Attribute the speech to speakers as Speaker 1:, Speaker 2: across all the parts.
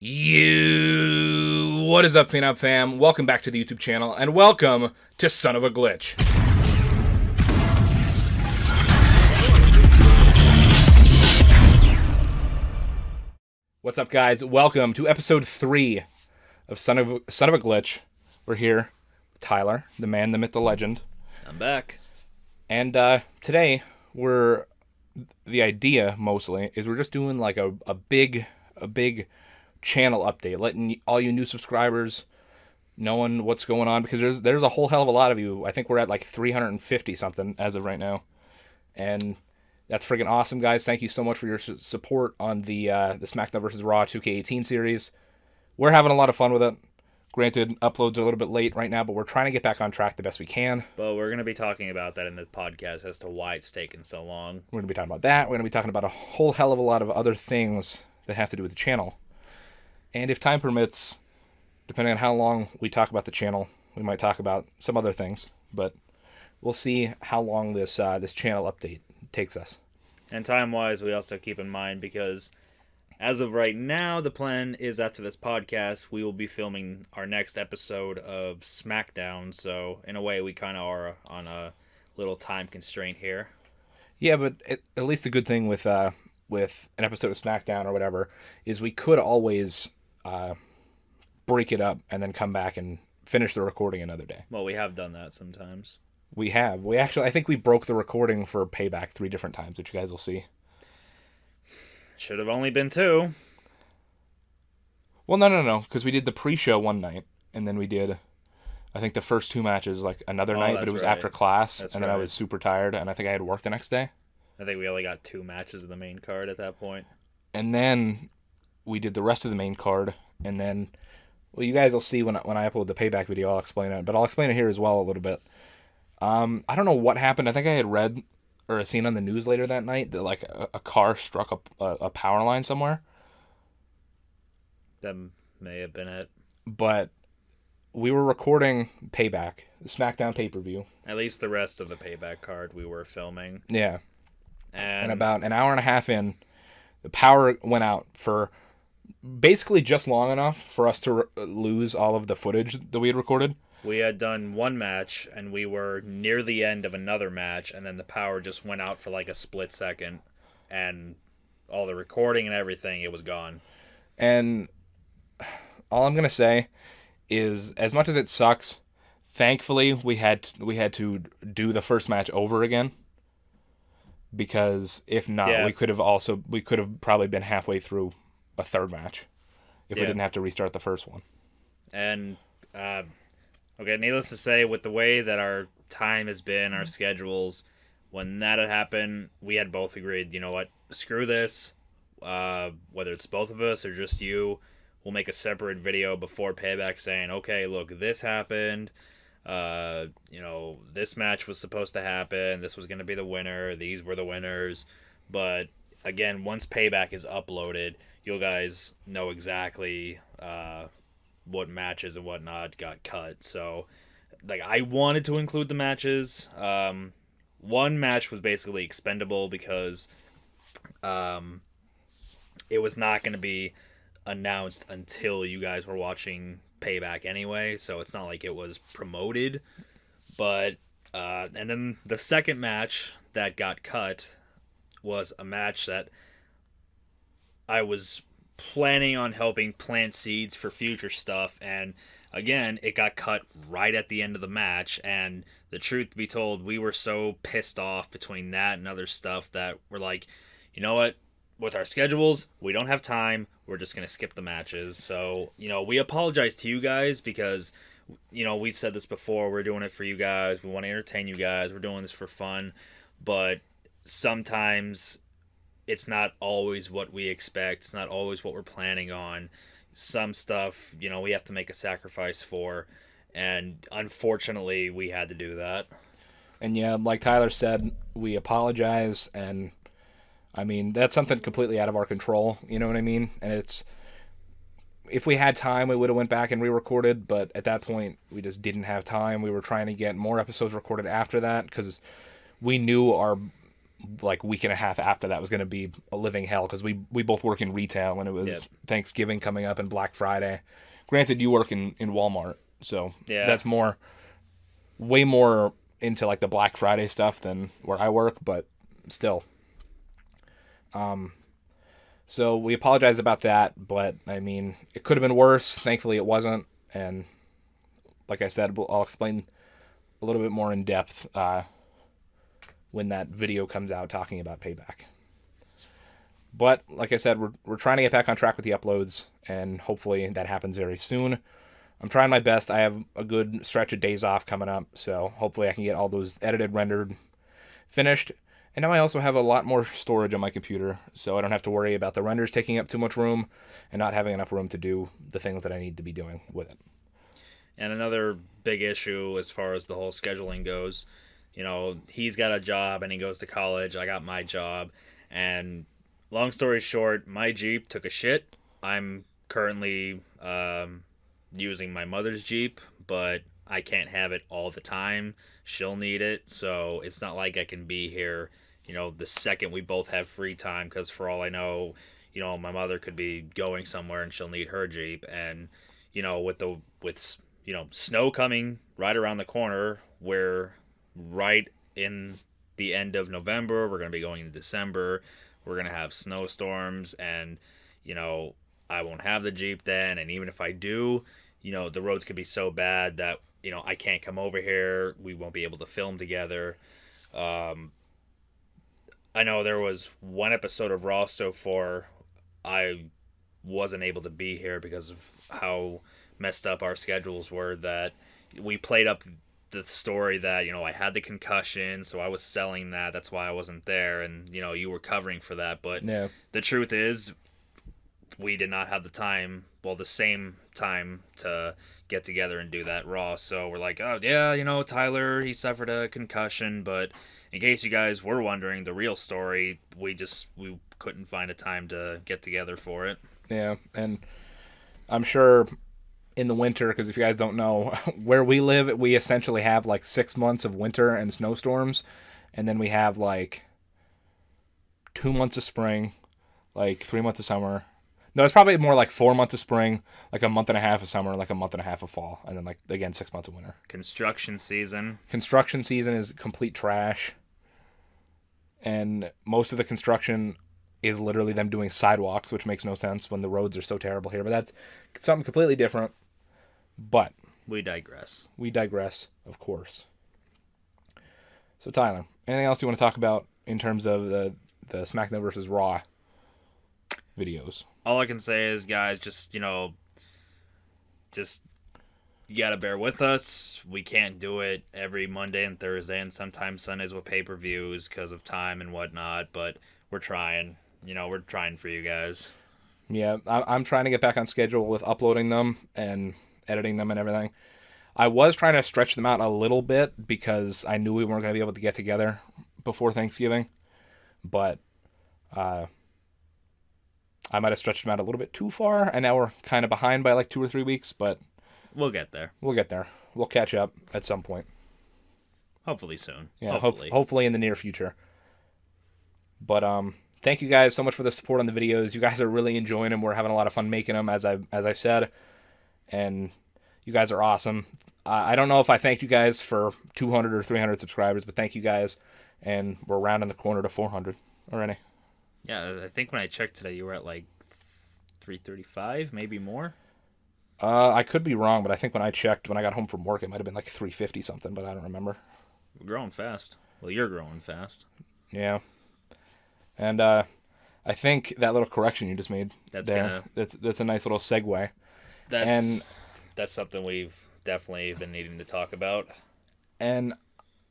Speaker 1: What is up, Phenom fam? Welcome back to the YouTube channel, and welcome to Son of a Glitch. What's up, guys? Welcome to episode 3 of Son of a Glitch. We're here with Tyler, the man, the myth, the legend.
Speaker 2: I'm back.
Speaker 1: And today, the idea, mostly, is we're just doing like a big channel update, letting all you new subscribers knowing what's going on, because there's a whole hell of a lot of you. I think we're at like 350 something as of right now, and that's freaking awesome, guys. Thank you so much for your support on the SmackDown vs. Raw 2K18 series. We're having a lot of fun with it. Granted, uploads are a little bit late right now, but we're trying to get back on track the best we can.
Speaker 2: But we're going to be talking about that in the podcast as to why it's taken so long.
Speaker 1: We're going to be talking about that. We're going to be talking about a whole hell of a lot of other things that have to do with the channel. And if time permits, depending on how long we talk about the channel, we might talk about some other things. But we'll see how long this channel update takes us.
Speaker 2: And time-wise, we also keep in mind, because as of right now, the plan is after this podcast, we will be filming our next episode of SmackDown. So in a way, we kind of are on a little time constraint here.
Speaker 1: Yeah, but at least the good thing with an episode of SmackDown or whatever is we could always break it up and then come back and finish the recording another day.
Speaker 2: Well, we have done that sometimes.
Speaker 1: We have. I think we broke the recording for Payback 3 different times, which you guys will see.
Speaker 2: Should have only been 2.
Speaker 1: Well, no, because we did the pre-show one night, and then we did, I think, the first 2 matches like another night, but it was after class, and then I was super tired, and I think I had work the next day.
Speaker 2: I think we only got 2 matches of the main card at that point.
Speaker 1: And then we did the rest of the main card, and then, well, you guys will see when I upload the Payback video, I'll explain it, but I'll explain it here as well a little bit. I don't know what happened. I think I had read or seen on the news later that night that like a car struck a power line somewhere.
Speaker 2: That may have been it.
Speaker 1: But we were recording Payback, the SmackDown pay-per-view.
Speaker 2: At least the rest of the Payback card we were filming.
Speaker 1: Yeah.
Speaker 2: And
Speaker 1: about an hour and a half in, the power went out for basically just long enough for us to lose all of the footage that we had recorded.
Speaker 2: We had done one match, and we were near the end of another match, and then the power just went out for like a split second, and all the recording and everything, it was gone.
Speaker 1: And all I'm going to say is, as much as it sucks, thankfully we had to do the first match over again. Because if not, we could have probably been halfway through a third match if we didn't have to restart the first one.
Speaker 2: And okay, needless to say, with the way that our time has been, our schedules, when that had happened, we had both agreed, you know what, screw this. Whether it's both of us or just you, we'll make a separate video before Payback saying, okay, look, this happened. This match was supposed to happen. This was going to be the winner. These were the winners. But again, once Payback is uploaded, you guys know exactly what matches and whatnot got cut. So, like, I wanted to include the matches. One match was basically expendable because it was not going to be announced until you guys were watching Payback anyway, so it's not like it was promoted. But and then the second match that got cut was a match that I was planning on helping plant seeds for future stuff, and again, it got cut right at the end of the match. And the truth be told, we were so pissed off between that and other stuff that we're like, you know what, with our schedules, we don't have time. We're just going to skip the matches. So, we apologize to you guys because, we've said this before. We're doing it for you guys. We want to entertain you guys. We're doing this for fun. But sometimes it's not always what we expect. It's not always what we're planning on. Some stuff, we have to make a sacrifice for. And unfortunately, we had to do that.
Speaker 1: And yeah, like Tyler said, we apologize, and I mean, that's something completely out of our control, you know what I mean? And it's, if we had time, we would have went back and re-recorded, but at that point, we just didn't have time. We were trying to get more episodes recorded after that, because we knew like week and a half after that was going to be a living hell because we both work in retail and it was
Speaker 2: Yep.
Speaker 1: Thanksgiving coming up and Black Friday. Granted, you work in Walmart, so
Speaker 2: Yeah.
Speaker 1: that's way more into like the Black Friday stuff than where I work, but still. So we apologize about that, but I mean, it could have been worse. Thankfully, it wasn't. And like I said, I'll explain a little bit more in depth when that video comes out talking about Payback. But like I said, we're trying to get back on track with the uploads, and hopefully that happens very soon. I'm trying my best. I have a good stretch of days off coming up, so hopefully I can get all those edited, rendered, finished. And now I also have a lot more storage on my computer, so I don't have to worry about the renders taking up too much room and not having enough room to do the things that I need to be doing with it.
Speaker 2: And another big issue as far as the whole scheduling goes, you know, he's got a job and he goes to college. I got my job. And long story short, my Jeep took a shit. I'm currently using my mother's Jeep, but I can't have it all the time. She'll need it. So it's not like I can be here, you know, the second we both have free time, because for all I know, you know, my mother could be going somewhere and she'll need her Jeep. And, you know, with you know, snow coming right around the corner, we're right in the end of November. We're going to be going into December. We're going to have snowstorms, and, you know, I won't have the Jeep then. And even if I do, you know, the roads could be so bad that, you know, I can't come over here. We won't be able to film together. I know there was one episode of Raw so far I wasn't able to be here because of how messed up our schedules were, that we played up the story that, you know, I had the concussion, so I was selling that. That's why I wasn't there. And, you know, you were covering for that. But
Speaker 1: Yeah.
Speaker 2: the truth is, we did not have the time, well, the same time to get together and do that Raw. So we're like, oh, yeah, you know, Tyler, he suffered a concussion. But in case you guys were wondering the real story, we couldn't find a time to get together for it.
Speaker 1: Yeah, and I'm sure in the winter, because if you guys don't know, where we live, we essentially have like 6 months of winter and snowstorms, and then we have like 2 months of spring, like 3 months of summer. No, it's probably more like 4 months of spring, like a month and a half of summer, like a month and a half of fall, and then like again 6 months of winter.
Speaker 2: Construction season.
Speaker 1: Construction season is complete trash, and most of the construction is literally them doing sidewalks, which makes no sense when the roads are so terrible here. But that's something completely different. But
Speaker 2: We digress.
Speaker 1: we digress, of course. So Tyler, anything else you want to talk about in terms of the SmackDown versus Raw videos?
Speaker 2: All I can say is, guys, just, you know, just you gotta bear with us. We can't do it every Monday and Thursday, and sometimes Sundays with pay-per-views because of time and whatnot. But we're trying. You know, we're trying for you guys.
Speaker 1: Yeah, I'm trying to get back on schedule with uploading them and editing them and everything. I was trying to stretch them out a little bit because I knew we weren't going to be able to get together before Thanksgiving. But I might have stretched them out a little bit too far, and now we're kind of behind by like 2 or 3 weeks, but
Speaker 2: We'll get there.
Speaker 1: we'll get there. We'll catch up at some point.
Speaker 2: Hopefully soon.
Speaker 1: Yeah,
Speaker 2: Hopefully.
Speaker 1: hopefully in the near future. But thank you guys so much for the support on the videos. You guys are really enjoying them. We're having a lot of fun making them, as I said, and you guys are awesome. I don't know if I thank you guys for 200 or 300 subscribers, but thank you guys, and we're rounding the corner to 400 already.
Speaker 2: Yeah, I think when I checked today, you were at like 335, maybe more.
Speaker 1: I could be wrong, but I think when I checked when I got home from work, it might have been like 350 something, but I don't remember.
Speaker 2: We're growing fast. Well, you're growing fast.
Speaker 1: Yeah. And I think that little correction you just made
Speaker 2: That's
Speaker 1: there, that's a nice little segue.
Speaker 2: That's something we've definitely been needing to talk about.
Speaker 1: And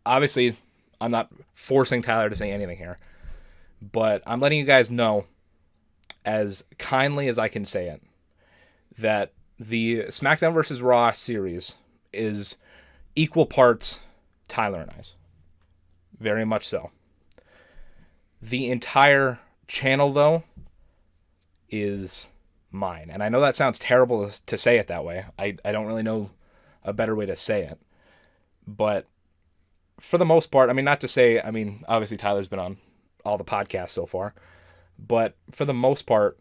Speaker 1: obviously, I'm not forcing Tyler to say anything here, but I'm letting you guys know, as kindly as I can say it, that the SmackDown vs. Raw series is equal parts Tyler and I's. Very much so. The entire channel, though, is mine. And I know that sounds terrible to say it that way. I don't really know a better way to say it. But for the most part, I mean, not to say, I mean, obviously Tyler's been on all the podcasts so far. But for the most part,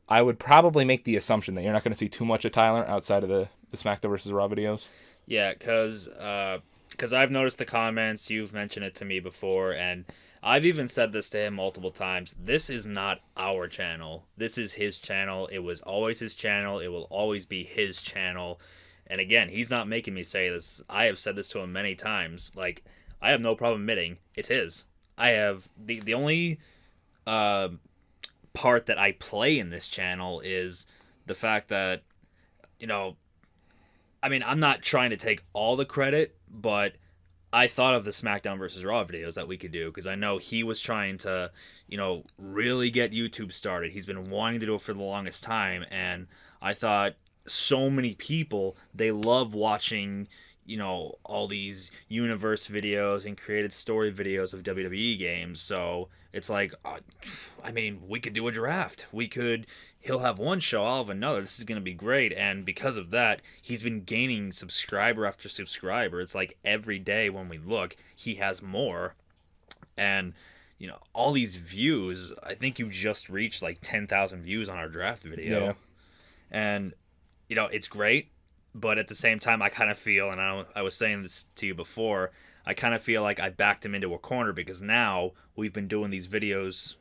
Speaker 1: I would probably make the assumption that you're not going to see too much of Tyler outside of the SmackDown versus Raw videos.
Speaker 2: Yeah, because I've noticed the comments. You've mentioned it to me before, and I've even said this to him multiple times. This is not our channel. This is his channel. It was always his channel. It will always be his channel. And again, he's not making me say this. I have said this to him many times. Like, I have no problem admitting it's his. I have the only part that I play in this channel is the fact that, you know, I mean, I'm not trying to take all the credit, but I thought of the SmackDown versus Raw videos that we could do because I know he was trying to, really get YouTube started. He's been wanting to do it for the longest time, and I thought so many people, they love watching, all these universe videos and created story videos of WWE games. So it's like, we could do a draft. He'll have one show, I'll have another. This is going to be great. And because of that, he's been gaining subscriber after subscriber. It's like every day when we look, he has more. And, all these views, I think you just reached like 10,000 views on our draft video.
Speaker 1: Yeah.
Speaker 2: And, it's great. But at the same time, I kind of feel, and I was saying this to you before, I kind of feel like I backed him into a corner because now we've been doing these videos,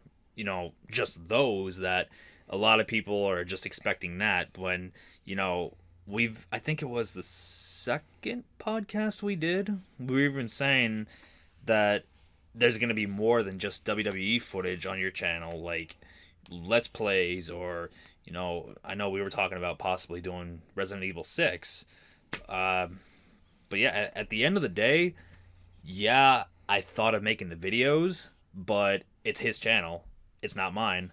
Speaker 2: just those that a lot of people are just expecting that when, I think it was the second podcast we did. We were even saying that there's going to be more than just WWE footage on your channel, like Let's Plays or, I know we were talking about possibly doing Resident Evil 6. But yeah, at the end of the day, yeah, I thought of making the videos, but it's his channel. It's not mine.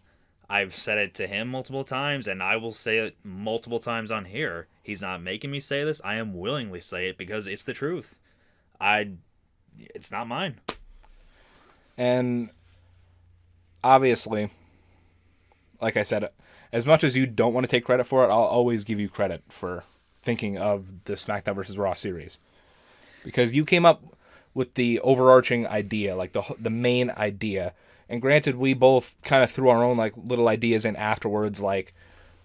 Speaker 2: I've said it to him multiple times, and I will say it multiple times on here. He's not making me say this. I am willingly say it because it's the truth. It's not mine.
Speaker 1: And obviously, like I said, as much as you don't want to take credit for it, I'll always give you credit for thinking of the SmackDown vs. Raw series. Because you came up with the overarching idea, like the main idea. And granted, we both kind of threw our own like little ideas in afterwards, like,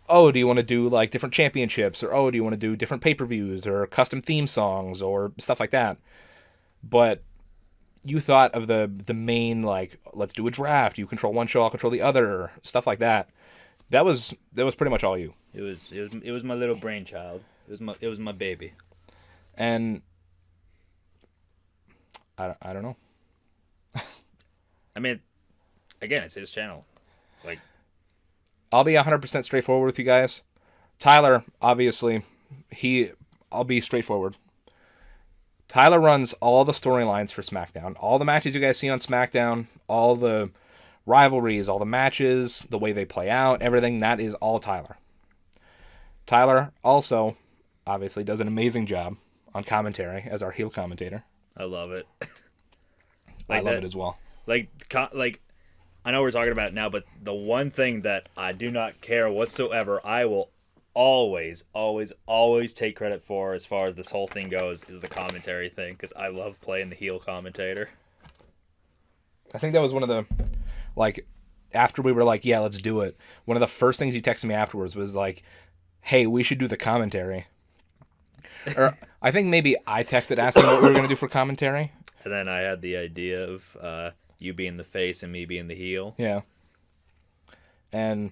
Speaker 1: oh, do you want to do like different championships? Or, oh, do you want to do different pay-per-views or custom theme songs or stuff like that? But you thought of the main, like, let's do a draft. You control one show, I'll control the other, stuff like that. That was pretty much all you.
Speaker 2: It was my little brainchild. It was my baby.
Speaker 1: And I don't know.
Speaker 2: I mean, again, it's his channel. Like,
Speaker 1: I'll be 100% straightforward with you guys. Tyler, obviously, I'll be straightforward. Tyler runs all the storylines for SmackDown. All the matches you guys see on SmackDown, all the rivalries, all the matches, the way they play out, everything, that is all Tyler. Tyler also, obviously, does an amazing job on commentary as our heel commentator.
Speaker 2: I love it.
Speaker 1: I love it as well.
Speaker 2: Like, I know we're talking about it now, but the one thing that I do not care whatsoever, I will always, always, always take credit for as far as this whole thing goes is the commentary thing, because I love playing the heel commentator.
Speaker 1: I think that was one of the, like, after we were like, yeah, let's do it, one of the first things you texted me afterwards was like, hey, we should do the commentary. Or I think maybe I texted asking what we were going to do for commentary.
Speaker 2: And then I had the idea of you being the face and me being the heel.
Speaker 1: Yeah. And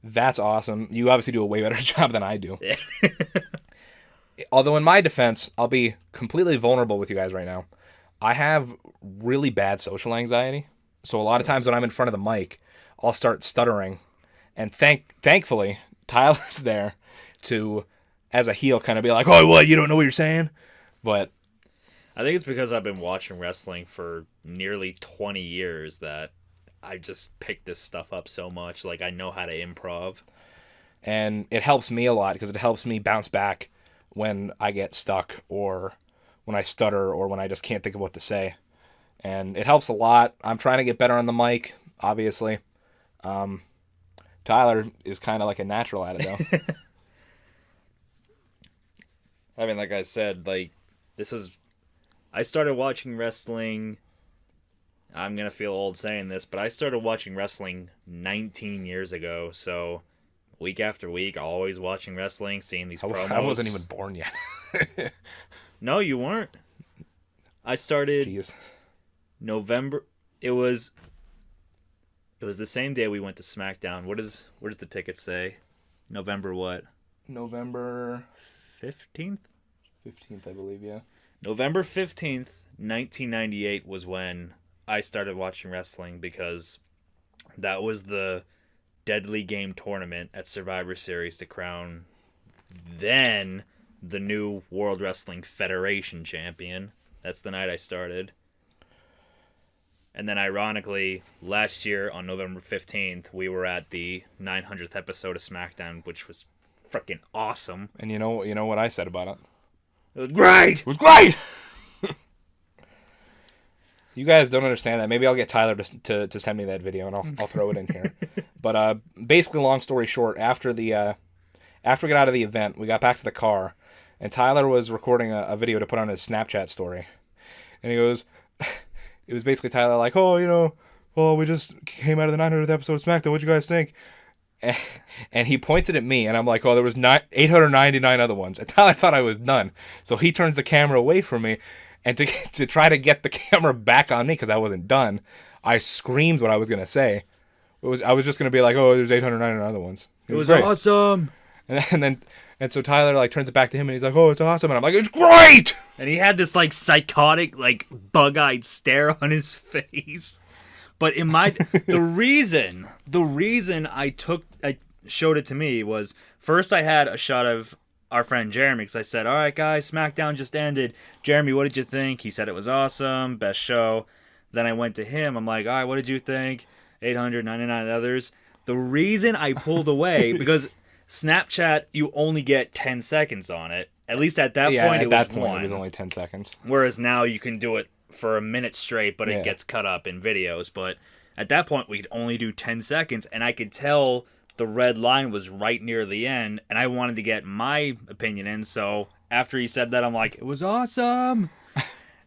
Speaker 1: that's awesome. You obviously do a way better job than I do.
Speaker 2: Yeah.
Speaker 1: Although in my defense, I'll be completely vulnerable with you guys right now. I have really bad social anxiety. So a lot of times when I'm in front of the mic, I'll start stuttering. And thankfully, Tyler's there to, as a heel, kind of be like, oh, what, you don't know what you're saying? But
Speaker 2: I think it's because I've been watching wrestling for nearly 20 years that I just picked this stuff up so much. Like, I know how to improv.
Speaker 1: And it helps me a lot because it helps me bounce back when I get stuck or when I stutter or when I just can't think of what to say. And it helps a lot. I'm trying to get better on the mic, obviously. Tyler is kind of like a natural at it, though.
Speaker 2: I mean, like I said, like, I started watching wrestling I'm going to feel old saying this, but I started watching wrestling 19 years ago. So week after week, always watching wrestling, seeing these promos.
Speaker 1: I wasn't even born yet.
Speaker 2: No, you weren't. I started
Speaker 1: Jeez.
Speaker 2: November. It was the same day we went to SmackDown. What does the ticket say? November what?
Speaker 1: November
Speaker 2: 15th?
Speaker 1: 15th, I believe, yeah.
Speaker 2: November 15th, 1998 was when I started watching wrestling, because that was the Deadly Game tournament at Survivor Series to crown then the new World Wrestling Federation champion. That's the night I started. And then ironically, last year on November 15th, we were at the 900th episode of SmackDown, which was freaking awesome.
Speaker 1: And you know what I said about it?
Speaker 2: It was great!
Speaker 1: It was great! You guys don't understand that. Maybe I'll get Tyler to send me that video, and I'll throw it in here. But basically, long story short, after we got out of the event, we got back to the car, and Tyler was recording a video to put on his Snapchat story. And he goes, it was basically Tyler like, oh, we just came out of the 900th episode of SmackDown. What'd you guys think? And he points it at me, and I'm like, there was 899 other ones. And Tyler thought I was done. So he turns the camera away from me, and to try to get the camera back on me, because I wasn't done, I screamed what I was going to say. I was just going to be like, there's 899 other ones.
Speaker 2: It was
Speaker 1: great.
Speaker 2: Awesome!
Speaker 1: And so Tyler like turns it back to him, and he's like, it's awesome. And I'm like, it's great!
Speaker 2: And he had this like psychotic, like bug-eyed stare on his face. But the reason I showed it to me was, first I had a shot of our friend Jeremy, because I said, all right guys, SmackDown just ended. Jeremy, what did you think? He said it was awesome, best show. Then I went to him. I'm like, all right, what did you think? 899 others. The reason I pulled away, because Snapchat, you only get 10 seconds on it. At least at that point,
Speaker 1: it was only 10 seconds.
Speaker 2: Whereas now you can do it for a minute straight, but it gets cut up in videos. But at that point, we could only do 10 seconds, and I could tell the red line was right near the end, and I wanted to get my opinion in. So after he said that, I'm like, it was awesome.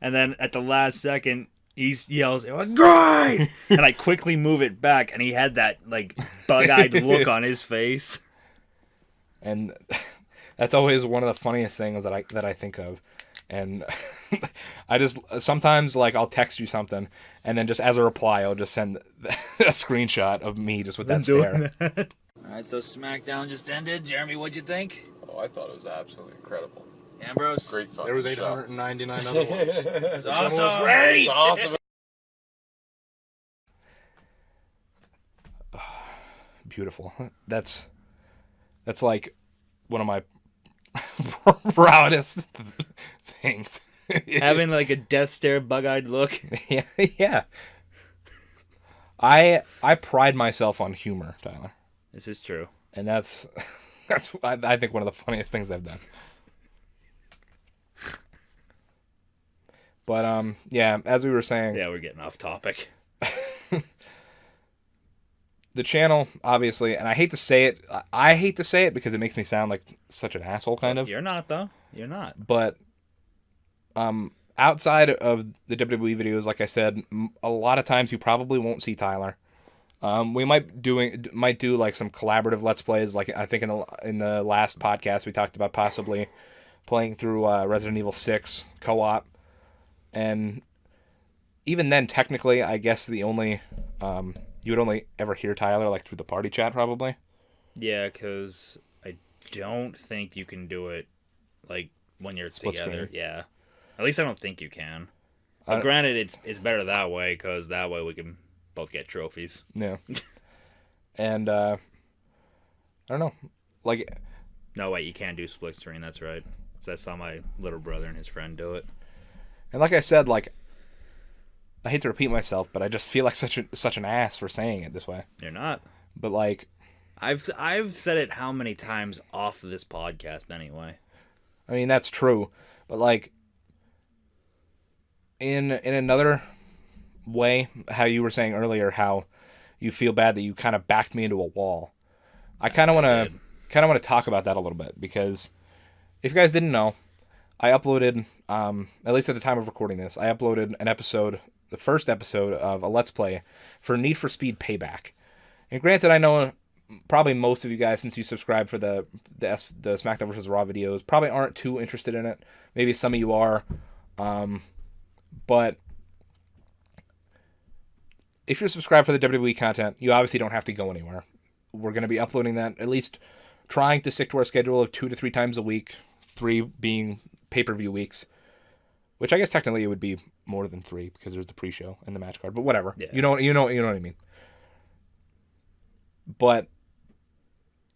Speaker 2: And then at the last second, he yells, it was great! And I quickly move it back, and he had that like bug-eyed look on his face.
Speaker 1: And that's always one of the funniest things that I think of. And I just sometimes like I'll text you something, and then just as a reply I'll just send a screenshot of me just with that stare.
Speaker 2: All right, so SmackDown just ended. Jeremy, what'd you think?
Speaker 3: Oh, I thought it was absolutely incredible.
Speaker 2: Ambrose?
Speaker 3: Great fucking
Speaker 1: There was
Speaker 3: show.
Speaker 1: 899 other ones.
Speaker 2: It was
Speaker 3: It
Speaker 2: awesome.
Speaker 3: was awesome.
Speaker 1: Beautiful. That's like one of my proudest things.
Speaker 2: Having like a death stare, bug-eyed look.
Speaker 1: Yeah. I pride myself on humor, Tyler,
Speaker 2: This is true.
Speaker 1: and that's I think one of the funniest things I've done. But yeah, as we were saying,
Speaker 2: Yeah, we're getting off topic.
Speaker 1: the channel, obviously, and I hate to say it because it makes me sound like such an asshole, kind of.
Speaker 2: You're not, though. You're not.
Speaker 1: But outside of the WWE videos, like I said, a lot of times you probably won't see Tyler. We might do like some collaborative Let's Plays. Like I think in the last podcast we talked about possibly playing through Resident Evil 6 co-op, and even then, technically, I guess the only you would only ever hear Tyler like through the party chat, probably.
Speaker 2: Yeah, because I don't think you can do it like when you're
Speaker 1: Split
Speaker 2: together.
Speaker 1: screen.
Speaker 2: Yeah. At least I don't think you can. But granted, it's better that way, because that way we can both get trophies.
Speaker 1: Yeah. And I don't know, like.
Speaker 2: No, wait, you can't do split screen. That's right. 'Cause I saw my little brother and his friend do it.
Speaker 1: And like I said, like, I hate to repeat myself, but I just feel like such an ass for saying it this way.
Speaker 2: You're not.
Speaker 1: But like,
Speaker 2: I've said it how many times off of this podcast anyway.
Speaker 1: I mean, that's true, but like, in another way, how you were saying earlier, how you feel bad that you kind of backed me into a wall. I kind of want to talk about that a little bit, because if you guys didn't know, I uploaded, at least at the time of recording this, I uploaded an episode the first episode of a Let's Play for Need for Speed Payback. And granted, I know probably most of you guys, since you subscribe for the SmackDown vs. Raw videos, probably aren't too interested in it. Maybe some of you are. But if you're subscribed for the WWE content, you obviously don't have to go anywhere. We're going to be uploading that, at least trying to stick to our schedule of 2 to 3 times a week, 3 being pay-per-view weeks, which I guess technically it would be more than 3 because there's the pre-show and the match card, but whatever.
Speaker 2: Yeah.
Speaker 1: You know what I mean. But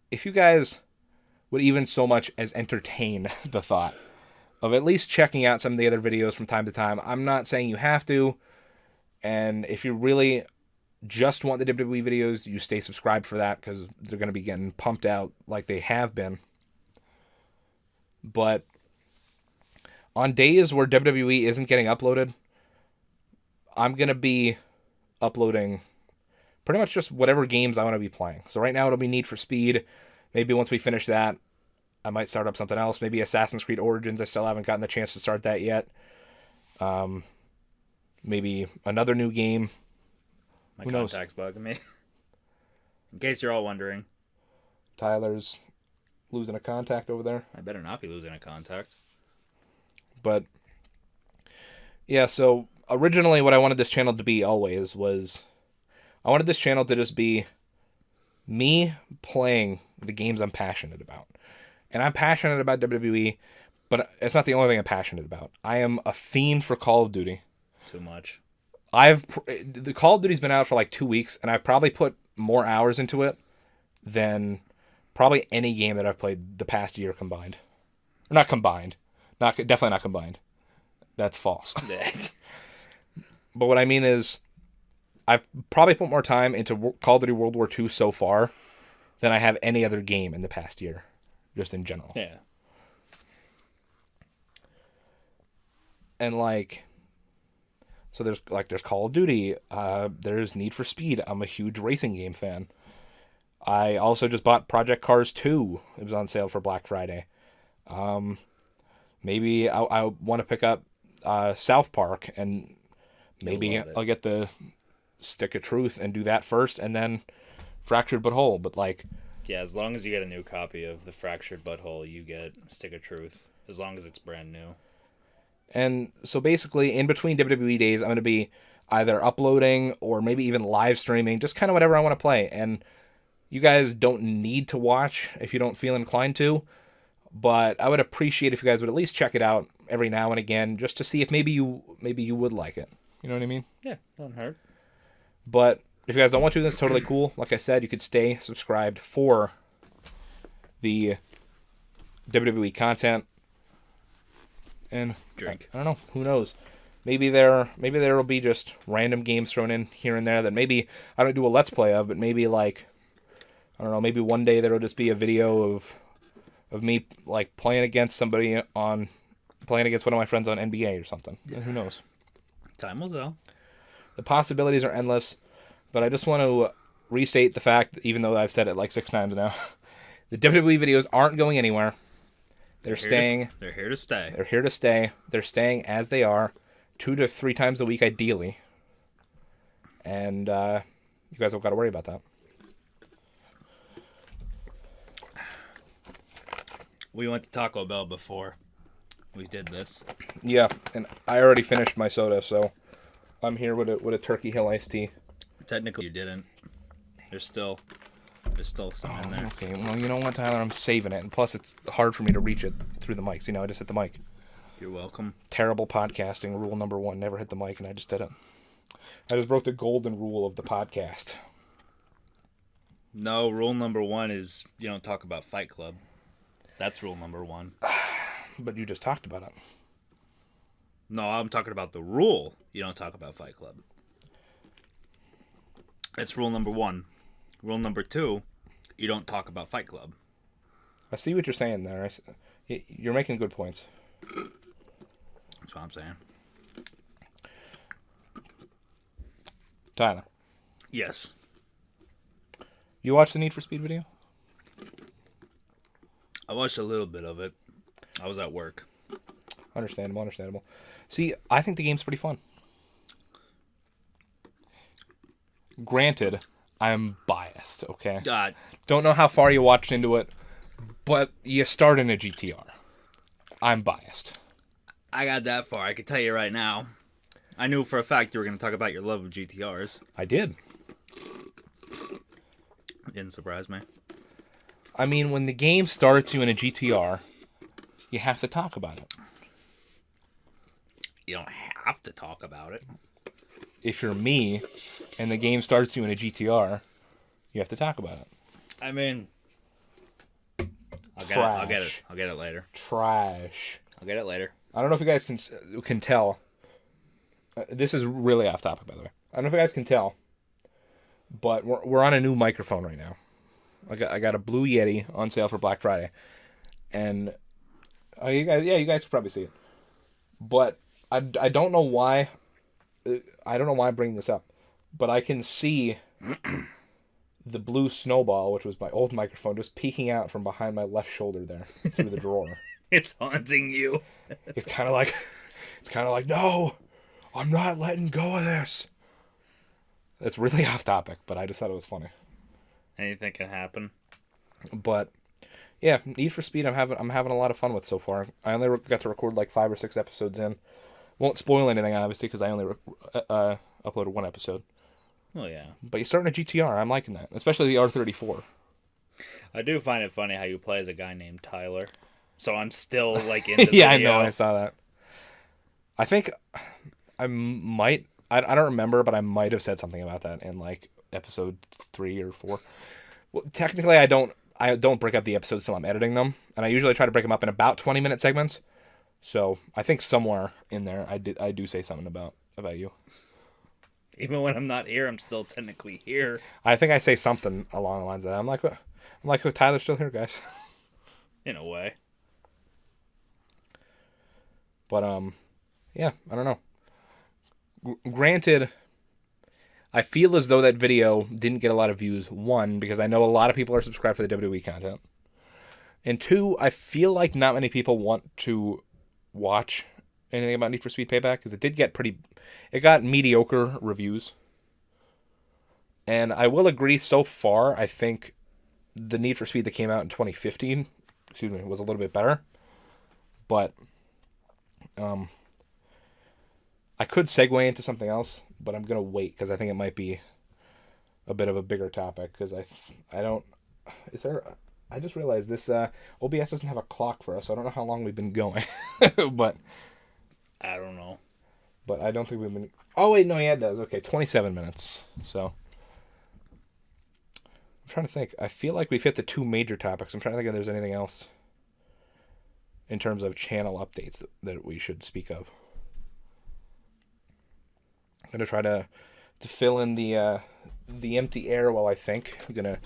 Speaker 1: if you guys would even so much as entertain the thought of at least checking out some of the other videos from time to time, I'm not saying you have to. And if you really just want the WWE videos, you stay subscribed for that because they're going to be getting pumped out like they have been. But on days where WWE isn't getting uploaded, I'm going to be uploading pretty much just whatever games I want to be playing. So right now it'll be Need for Speed. Maybe once we finish that, I might start up something else. Maybe Assassin's Creed Origins. I still haven't gotten the chance to start that yet. Maybe another new game.
Speaker 2: My
Speaker 1: Who knows?
Speaker 2: contact's bugging me. In case you're all wondering,
Speaker 1: Tyler's losing a contact over there.
Speaker 2: I better not be losing a contact.
Speaker 1: But yeah, so originally what I wanted this channel to be always was I wanted this channel to just be me playing the games I'm passionate about. And I'm passionate about WWE, but it's not the only thing I'm passionate about. I am a fiend for Call of Duty.
Speaker 2: Too much.
Speaker 1: The Call of Duty's been out for like 2 weeks, and I've probably put more hours into it than probably any game that I've played the past year combined. Or not combined. Definitely not combined. That's false. But what I mean is, I've probably put more time into Call of Duty World War II so far than I have any other game in the past year, just in general.
Speaker 2: Yeah.
Speaker 1: And like, so there's Call of Duty, there's Need for Speed. I'm a huge racing game fan. I also just bought Project Cars 2. It was on sale for Black Friday. Maybe I want to pick up South Park, and maybe I'll get the Stick of Truth and do that first, and then Fractured But Whole. But like,
Speaker 2: Yeah, as long as you get a new copy of the Fractured Butthole, you get Stick of Truth. As long as it's brand new.
Speaker 1: and so basically in between WWE days, I'm going to be either uploading or maybe even live streaming, just kind of whatever I want to play. And you guys don't need to watch if you don't feel inclined to, but I would appreciate if you guys would at least check it out every now and again, just to see if maybe you would like it. You know what I mean?
Speaker 2: Yeah, don't hurt.
Speaker 1: But if you guys don't want to, that's totally cool. Like I said, you could stay subscribed for the WWE content. And
Speaker 2: Drink.
Speaker 1: I don't know. Who knows? Maybe there will be just random games thrown in here and there that maybe I don't do a Let's Play of, but maybe like, I don't know, maybe one day there will just be a video of me like playing against one of my friends on NBA or something. And who knows?
Speaker 2: Time will tell.
Speaker 1: The possibilities are endless, but I just want to restate the fact that even though I've said it like 6 times now, the WWE videos aren't going anywhere. They're staying.
Speaker 2: They're here to stay.
Speaker 1: They're here to stay. They're staying as they are, 2 to 3 times a week ideally. And you guys don't got to worry about that.
Speaker 2: We went to Taco Bell before we did this.
Speaker 1: Yeah, and I already finished my soda, so I'm here with a Turkey Hill iced tea.
Speaker 2: Technically, you didn't. There's still some in there.
Speaker 1: Okay, well, you know what, Tyler? I'm saving it. And plus, it's hard for me to reach it through the mics. You know, I just hit the mic.
Speaker 2: You're welcome.
Speaker 1: Terrible podcasting. Rule number 1, never hit the mic, and I just did it. I just broke the golden rule of the podcast.
Speaker 2: No, rule number 1 is you don't talk about Fight Club. That's rule number 1.
Speaker 1: But you just talked about it.
Speaker 2: No, I'm talking about the rule. You don't talk about Fight Club. That's rule number 1. Rule number 2, you don't talk about Fight Club.
Speaker 1: I see what you're saying there. You're making good points.
Speaker 2: That's what I'm saying.
Speaker 1: Tyler,
Speaker 2: Yes.
Speaker 1: you watched the Need for Speed video?
Speaker 2: I watched a little bit of it. I was at work.
Speaker 1: Understandable. See, I think the game's pretty fun. granted, I'm biased, okay?
Speaker 2: God,
Speaker 1: Don't know how far you watched into it, but you start in a GTR. I'm biased.
Speaker 2: I got that far. I can tell you right now. I knew for a fact you were going to talk about your love of GTRs.
Speaker 1: I did.
Speaker 2: Didn't surprise me.
Speaker 1: I mean, when the game starts you in a GTR, you have to talk about it.
Speaker 2: You don't have to talk about it.
Speaker 1: If you're me, and the game starts you in a GTR, you have to talk about it.
Speaker 2: I mean, I'll get
Speaker 1: Trash.
Speaker 2: it later.
Speaker 1: Trash.
Speaker 2: I'll get it later.
Speaker 1: I don't know if you guys can tell. This is really off topic, by the way. I don't know if you guys can tell, but we're on a new microphone right now. I got a Blue Yeti on sale for Black Friday, and you guys can probably see it. But I don't know why. I don't know why I'm bringing this up, but I can see the blue snowball, which was my old microphone, just peeking out from behind my left shoulder there through the drawer.
Speaker 2: It's haunting you.
Speaker 1: It's kind of like, no, I'm not letting go of this. It's really off topic, but I just thought it was funny.
Speaker 2: Anything can happen.
Speaker 1: But yeah, Need for Speed, I'm having a lot of fun with so far. I only got to record like 5 or 6 episodes in. Won't spoil anything, obviously, because I only uploaded 1 episode.
Speaker 2: Oh yeah.
Speaker 1: But you're starting a GTR. I'm liking that, especially the R34.
Speaker 2: I do find it funny how you play as a guy named Tyler. So I'm still like in the
Speaker 1: Yeah,
Speaker 2: video.
Speaker 1: I know. I saw that. I think I might. I don't remember, but I might have said something about that in like episode 3 or 4. Well, technically, I don't break up the episodes till I'm editing them, and I usually try to break them up in about 20-minute segments. So I think somewhere in there, I do say something about you.
Speaker 2: Even when I'm not here, I'm still technically here.
Speaker 1: I think I say something along the lines of that. I'm like, oh, Tyler's still here, guys.
Speaker 2: In a way.
Speaker 1: But yeah, I don't know. Granted, I feel as though that video didn't get a lot of views. 1, because I know a lot of people are subscribed for the WWE content. And 2, I feel like not many people want to watch anything about Need for Speed Payback, because it got mediocre reviews. And I will agree, so far, I think the Need for Speed that came out in 2015, was a little bit better. But I could segue into something else, but I'm gonna wait because I think it might be a bit of a bigger topic. Because I just realized this OBS doesn't have a clock for us, so I don't know how long we've been going. But
Speaker 2: I don't know.
Speaker 1: But I don't think we've been. Oh wait, no, yeah, it does. Okay, 27 minutes. So I'm trying to think. I feel like we've hit the 2 major topics. I'm trying to think if there's anything else in terms of channel updates that we should speak of. I'm going to try to fill in the empty air while I think. I'm going to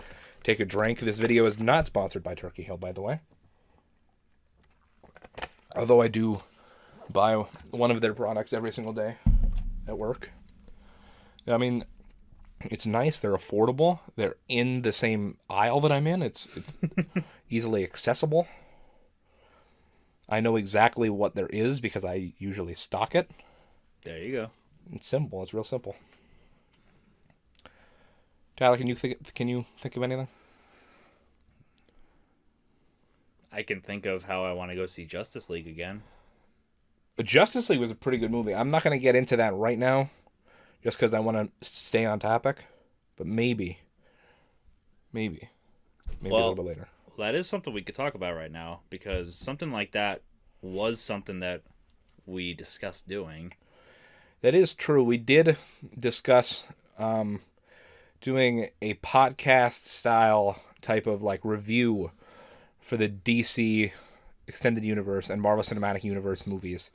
Speaker 1: take a drink. This video is not sponsored by Turkey Hill, by the way. Although I do buy one of their products every single day at work. I mean, it's nice. They're affordable. They're in the same aisle that I'm in. It's easily accessible. I know exactly what there is because I usually stock it.
Speaker 2: There you go.
Speaker 1: It's simple. It's real simple. Tyler, can you think of anything?
Speaker 2: I can think of how I want to go see Justice League again.
Speaker 1: Justice League was a pretty good movie. I'm not going to get into that right now, just because I want to stay on topic. But maybe a little bit later.
Speaker 2: Well, that is something we could talk about right now, because something like that was something that we discussed doing.
Speaker 1: That is true. We did discuss doing a podcast style type of like review for the DC Extended Universe and Marvel Cinematic Universe movies.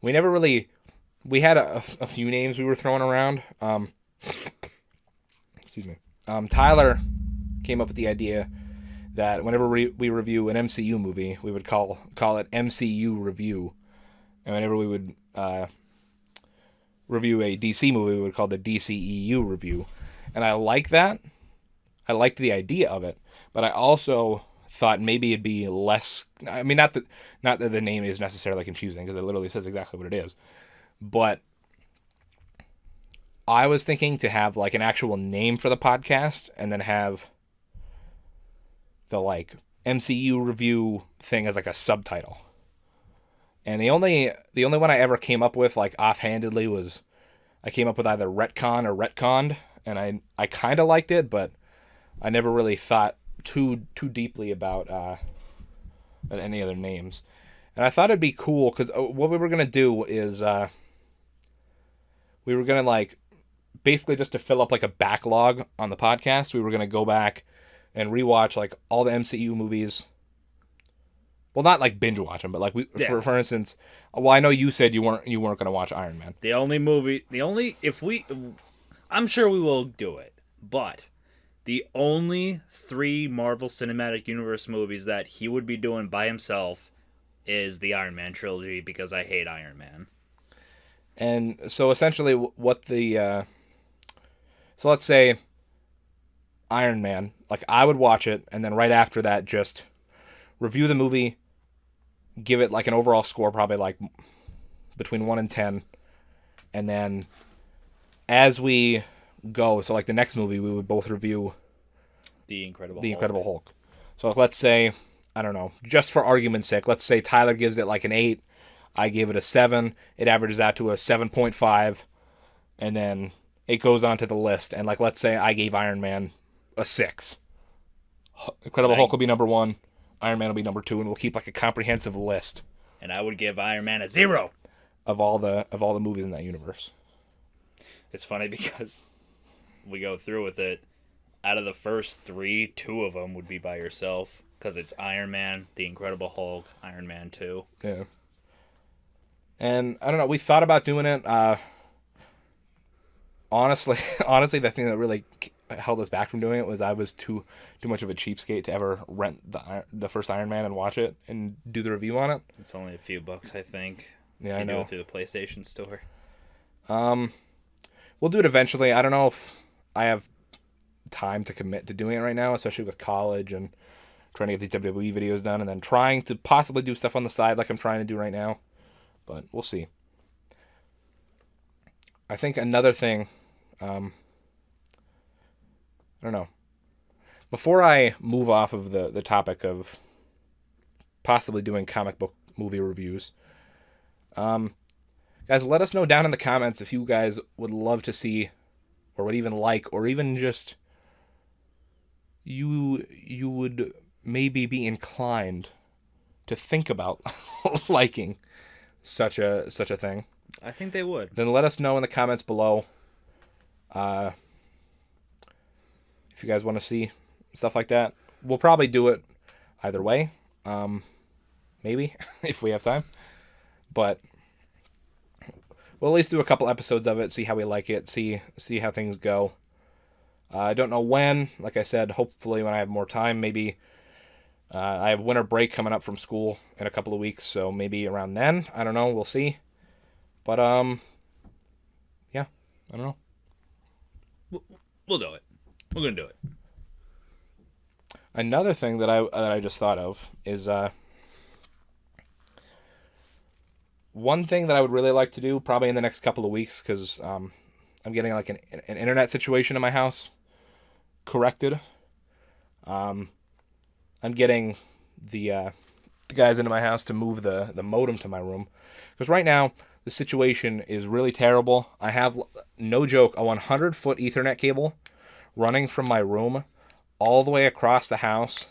Speaker 1: We had a few names we were throwing around. Excuse me. Tyler came up with the idea that whenever we review an MCU movie, we would call it MCU Review. And whenever we would review a DC movie, we would call it the DCEU Review. And I like that. I liked the idea of it. But I also thought maybe it'd be less... I mean, not that the name is necessarily confusing, because it literally says exactly what it is. But I was thinking to have like an actual name for the podcast and then have the like MCU review thing as like a subtitle. And the only one I ever came up with like offhandedly was I came up with either retcon or retconned, and I kind of liked it, but I never really thought too deeply about any other names. And I thought it'd be cool because what we were gonna do is we were gonna like basically just to fill up like a backlog on the podcast. We were gonna go back and rewatch like all the MCU movies. Well, not like binge watch them, but like for instance, well, I know you said you weren't gonna watch Iron Man.
Speaker 2: I'm sure we will do it, but the only 3 Marvel Cinematic Universe movies that he would be doing by himself is the Iron Man trilogy because I hate Iron Man.
Speaker 1: And so essentially, so let's say Iron Man, like I would watch it, and then right after that, just review the movie, give it like an overall score, probably like between 1 and 10, and then as we go, so like the next movie, we would both review
Speaker 2: The Incredible
Speaker 1: Hulk. So let's say, I don't know, just for argument's sake, let's say Tyler gives it like an 8, I gave it a 7, it averages out to a 7.5, and then it goes on to the list, and like let's say I gave Iron Man a 6. Incredible Hulk will be number 1, Iron Man will be number 2, and we'll keep like a comprehensive list.
Speaker 2: And I would give Iron Man a 0
Speaker 1: of all the movies in that universe.
Speaker 2: It's funny because we go through with it. Out of the first 3, 2 of them would be by yourself because it's Iron Man, The Incredible Hulk, Iron Man 2.
Speaker 1: Yeah. And I don't know. We thought about doing it. Honestly, the thing that really held us back from doing it was I was too much of a cheapskate to ever rent the first Iron Man and watch it and do the review on it.
Speaker 2: It's only a few bucks, I think.
Speaker 1: Yeah,
Speaker 2: if
Speaker 1: I know.
Speaker 2: Do it through the PlayStation Store.
Speaker 1: We'll do it eventually. I don't know if I have time to commit to doing it right now, especially with college and trying to get these WWE videos done, and then trying to possibly do stuff on the side like I'm trying to do right now. But we'll see. I think another thing, I don't know. Before I move off of the topic of possibly doing comic book movie reviews, guys, let us know down in the comments if you guys would love to see, or would even like, or even just you would maybe be inclined to think about liking such a thing.
Speaker 2: I think they would.
Speaker 1: Then let us know in the comments below. If you guys want to see stuff like that, we'll probably do it either way. Maybe if we have time, but we'll at least do a couple episodes of it, see how we like it, see how things go. I don't know when. Like I said, hopefully when I have more time. Maybe I have winter break coming up from school in a couple of weeks, so maybe around then. I don't know. We'll see. But yeah, I don't know.
Speaker 2: We'll do it. We're gonna do it.
Speaker 1: Another thing that I just thought of is one thing that I would really like to do probably in the next couple of weeks, because I'm getting like an internet situation in my house corrected. I'm getting the guys into my house to move the modem to my room, because right now the situation is really terrible. I have, no joke, a 100-foot Ethernet cable running from my room all the way across the house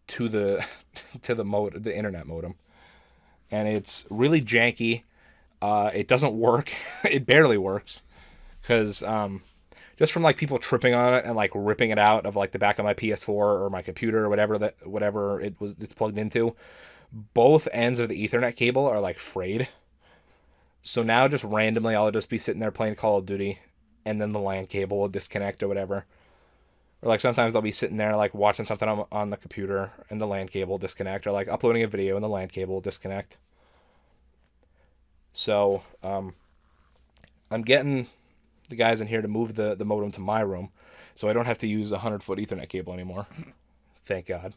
Speaker 1: to the the internet modem, and it's really janky. It doesn't work. It barely works, because just from like people tripping on it and like ripping it out of like the back of my PS4 or my computer or whatever it's plugged into, both ends of the Ethernet cable are like frayed. So now just randomly I'll just be sitting there playing Call of Duty, and then the LAN cable will disconnect or whatever. Or like sometimes I'll be sitting there like watching something on the computer and the LAN cable will disconnect, or like uploading a video and the LAN cable will disconnect. So I'm getting the guys in here to move the modem to my room, so I don't have to use a 100-foot Ethernet cable anymore. Thank God.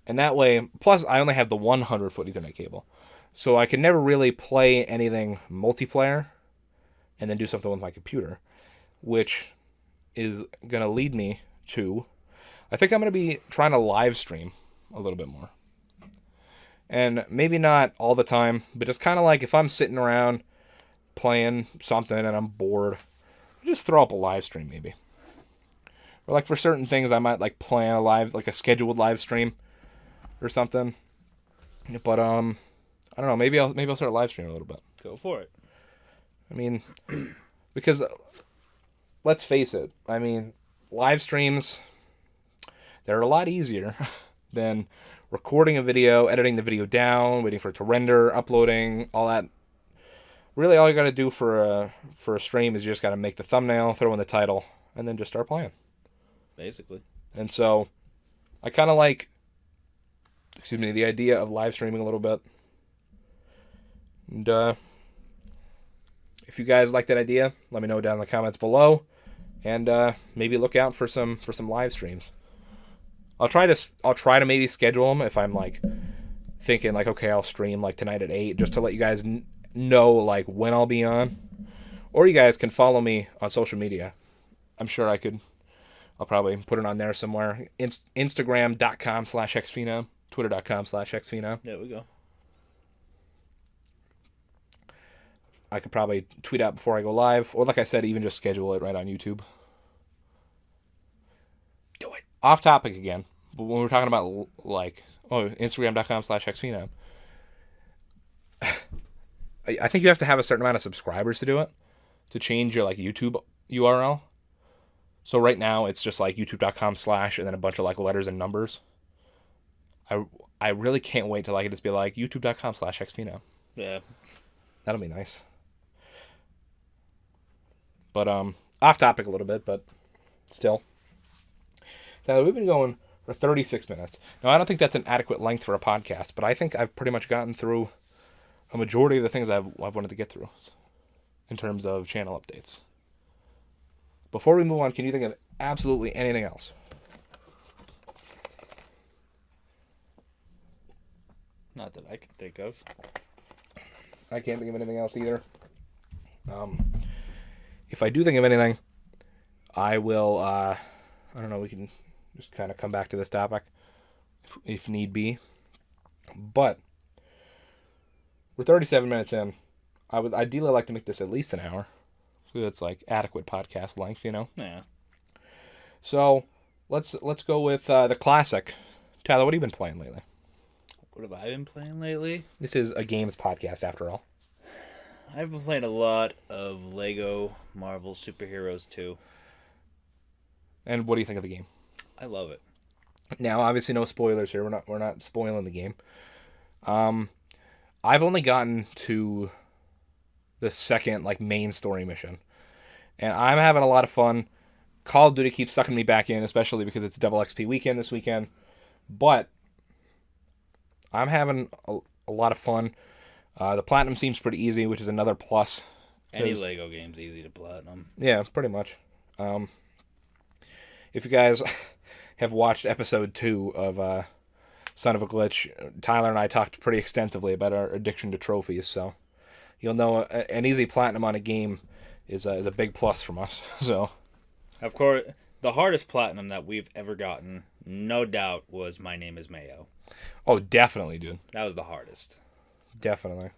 Speaker 1: And that way, plus I only have the 100-foot Ethernet cable, so I can never really play anything multiplayer, and then do something with my computer, which is going to lead me to, I think I'm going to be trying to live stream a little bit more. And maybe not all the time, but just kind of like if I'm sitting around playing something and I'm bored, just throw up a live stream maybe. Or like for certain things, I might like plan like a scheduled live stream or something. But I don't know. Maybe I'll start live streaming a little bit.
Speaker 2: Go for it.
Speaker 1: I mean, because let's face it. I mean, live streams, they're a lot easier than recording a video, editing the video down, waiting for it to render, uploading, all that. Really, all you got to do for a stream is you just got to make the thumbnail, throw in the title, and then just start playing.
Speaker 2: Basically.
Speaker 1: And so, I kind of like, the idea of live streaming a little bit. And if you guys like that idea, let me know down in the comments below, and maybe look out for some live streams. I'll try to maybe schedule them if I'm like thinking like, okay, I'll stream like tonight at 8 just to let you guys know like when I'll be on. Or you guys can follow me on social media. I'm sure I'll probably put it on there somewhere. Instagram.com/xphenom, Twitter.com/xphenom.
Speaker 2: There we go.
Speaker 1: I could probably tweet out before I go live, or like I said, even just schedule it right on YouTube.
Speaker 2: Do it.
Speaker 1: Off topic again, but when we're talking about like, Instagram.com/xphenom, I think you have to have a certain amount of subscribers to do it, to change your like YouTube URL. So right now it's just like youtube.com/ and then a bunch of like letters and numbers. I really can't wait till I can just be like youtube.com/xphenom.
Speaker 2: Yeah.
Speaker 1: That'll be nice. But off topic a little bit, but still. Now, we've been going for 36 minutes. Now, I don't think that's an adequate length for a podcast, but I think I've pretty much gotten through a majority of the things I've wanted to get through in terms of channel updates. Before we move on, can you think of absolutely anything else?
Speaker 2: Not that I can think of.
Speaker 1: I can't think of anything else either. If I do think of anything, I will, I don't know, we can just kind of come back to this topic if need be. But we're 37 minutes in. I would ideally like to make this at least an hour. So it's like adequate podcast length,
Speaker 2: Yeah.
Speaker 1: So let's go with the classic. Tyler, what have you been playing lately?
Speaker 2: What have I been playing lately?
Speaker 1: This is a games podcast after all.
Speaker 2: I've been playing a lot of Lego Marvel Superheroes 2.
Speaker 1: And what do you think of the game?
Speaker 2: I love it.
Speaker 1: Now, obviously, no spoilers here. We're not spoiling the game. I've only gotten to the second like main story mission, and I'm having a lot of fun. Call of Duty keeps sucking me back in, especially because it's double XP weekend this weekend. But I'm having a lot of fun. The platinum seems pretty easy, which is another plus.
Speaker 2: Any Lego game's easy to platinum.
Speaker 1: Yeah, pretty much. If you guys have watched episode 2 of Son of a Glitch, Tyler and I talked pretty extensively about our addiction to trophies, so you'll know an easy platinum on a game is a big plus from us. So,
Speaker 2: of course, the hardest platinum that we've ever gotten, no doubt, was My Name is Mayo.
Speaker 1: Oh, definitely, dude.
Speaker 2: That was the hardest.
Speaker 1: Definitely.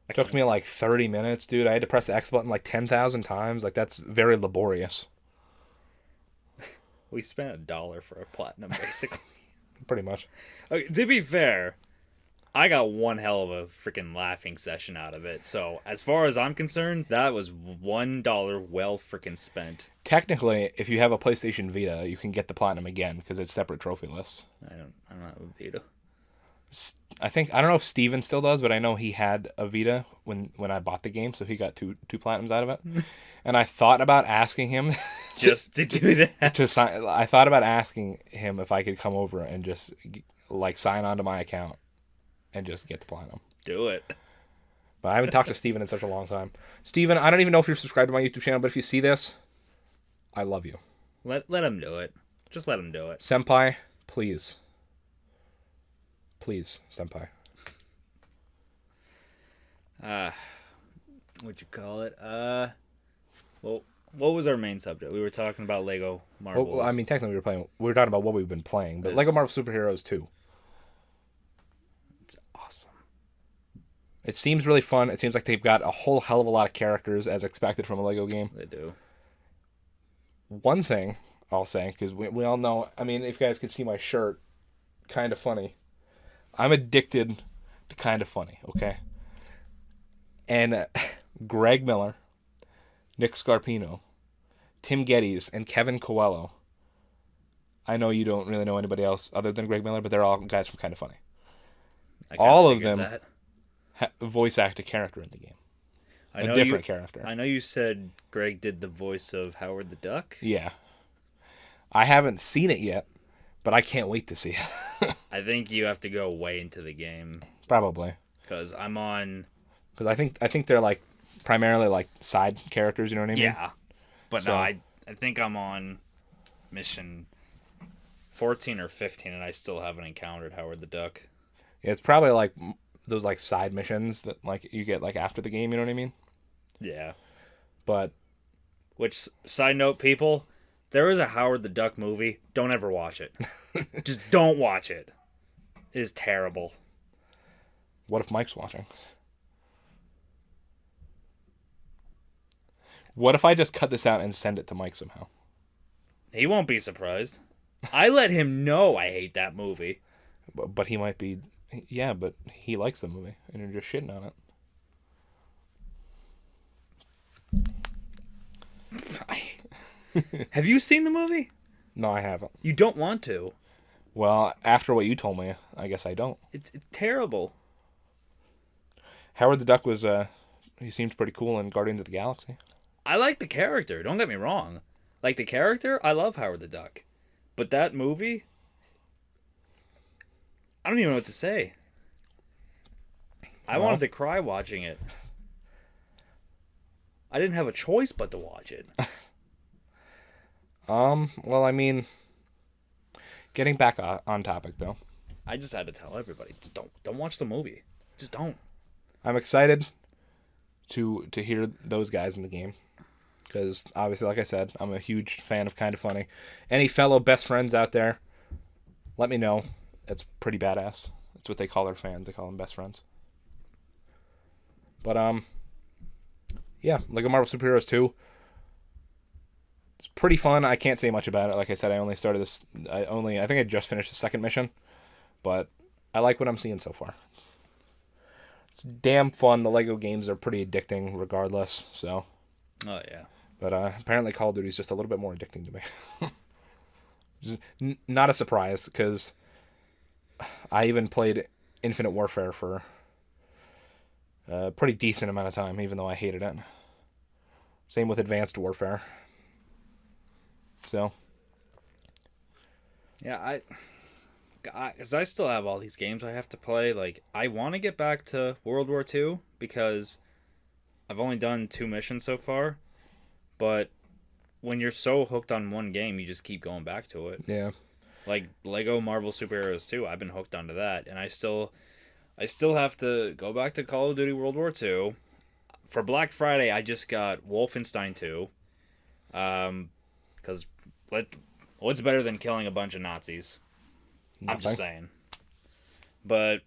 Speaker 1: It took me like 30 minutes, dude. I had to press the X button like 10,000 times. Like, that's very laborious.
Speaker 2: We spent $1 for a platinum, basically.
Speaker 1: Pretty much.
Speaker 2: Okay, to be fair, I got one hell of a freaking laughing session out of it. So, as far as I'm concerned, that was $1 well freaking spent.
Speaker 1: Technically, if you have a PlayStation Vita, you can get the platinum again because it's separate trophy lists.
Speaker 2: I don't have a Vita.
Speaker 1: I don't know if Steven still does, but I know he had a Vita when I bought the game, so he got two platinums out of it. And I thought about asking him
Speaker 2: just to do that.
Speaker 1: to sign. I thought about asking him if I could come over and just like sign onto my account and just get the platinum.
Speaker 2: Do it.
Speaker 1: But I haven't talked to Steven in such a long time. Steven, I don't even know if you're subscribed to my YouTube channel, but if you see this, I love you.
Speaker 2: Let him do it. Just let him do it.
Speaker 1: Senpai, please. Please, Senpai.
Speaker 2: What'd you call it? Well, what was our main subject? We were talking about Lego Marvels.
Speaker 1: Well, I mean, technically, we were talking about what we've been playing, but
Speaker 2: It's-
Speaker 1: Lego Marvel Superheroes 2.
Speaker 2: it's awesome.
Speaker 1: It seems really fun. It seems like they've got a whole hell of a lot of characters as expected from a Lego game.
Speaker 2: They do.
Speaker 1: One thing I'll say, because we all know, I mean, if you guys could see my shirt, kind of funny. I'm addicted to kind of funny, okay? And Greg Miller, Nick Scarpino, Tim Geddes, and Kevin Coelho. I know you don't really know anybody else other than Greg Miller, but they're all guys from Kind of Funny.
Speaker 2: I kinda
Speaker 1: All of
Speaker 2: figured
Speaker 1: them
Speaker 2: that.
Speaker 1: Voice act a character in the game.
Speaker 2: I
Speaker 1: A
Speaker 2: know
Speaker 1: different
Speaker 2: you,
Speaker 1: character.
Speaker 2: I know you said Greg did the voice of Howard the Duck.
Speaker 1: Yeah. I haven't seen it yet, but I can't wait to see it.
Speaker 2: I think you have to go way into the game
Speaker 1: Probably.
Speaker 2: because I'm on.
Speaker 1: Because I think they're like primarily like side characters, you know what I mean?
Speaker 2: Yeah, but
Speaker 1: So-
Speaker 2: no, I think I'm on mission 14 or 15, and I still haven't encountered Howard the Duck.
Speaker 1: Yeah, it's probably like those like side missions that like you get like after the game, you know what I mean?
Speaker 2: Yeah.
Speaker 1: But
Speaker 2: Which, side note, people, there is a Howard the Duck movie. Don't ever watch it. Just don't watch it. It is terrible.
Speaker 1: what if Mike's watching? What if I just cut this out and send it to Mike somehow?
Speaker 2: He won't be surprised. I let him know I hate that movie.
Speaker 1: But he might be, yeah, but he likes the movie and you're just shitting on it.
Speaker 2: Have you seen the movie?
Speaker 1: No, I haven't.
Speaker 2: You don't want to.
Speaker 1: Well, after what you told me, I guess I don't.
Speaker 2: It's terrible.
Speaker 1: Howard the Duck was, he seemed pretty cool in Guardians of the Galaxy.
Speaker 2: I like the character. Don't get me wrong. Like the character, I love Howard the Duck. But that movie, I don't even know what to say. I
Speaker 1: Well-
Speaker 2: wanted to cry watching it. I didn't have a choice but to watch it.
Speaker 1: Well, I mean, getting back on topic though,
Speaker 2: I just had to tell everybody, just don't watch the movie. Just don't.
Speaker 1: I'm excited to hear those guys in the game because obviously, like I said, I'm a huge fan of Kind of Funny. Any fellow best friends out there, let me know. It's pretty badass. That's what they call their fans. They call them best friends. But yeah, Lego Marvel Superheroes 2. It's pretty fun. I can't say much about it. Like I said, I only started this. I think I just finished the second mission, but I like what I'm seeing so far. It's damn fun. The Lego games are pretty addicting, regardless. So,
Speaker 2: Oh yeah.
Speaker 1: but apparently Call of Duty is just a little bit more addicting to me. Just not a surprise because I even played Infinite Warfare for a pretty decent amount of time, even though I hated it. Same with Advanced Warfare. So,
Speaker 2: Yeah, because I still have all these games I have to play. Like, I want to get back to World War II because I've only done 2 missions so far. But when you're so hooked on one game, you just keep going back to it.
Speaker 1: yeah.
Speaker 2: Like Lego Marvel Superheroes 2, I've been hooked onto that, and I still have to go back to Call of Duty World War II. For Black Friday, I just got Wolfenstein 2. Because what's better than killing a bunch of Nazis? I'm just saying. But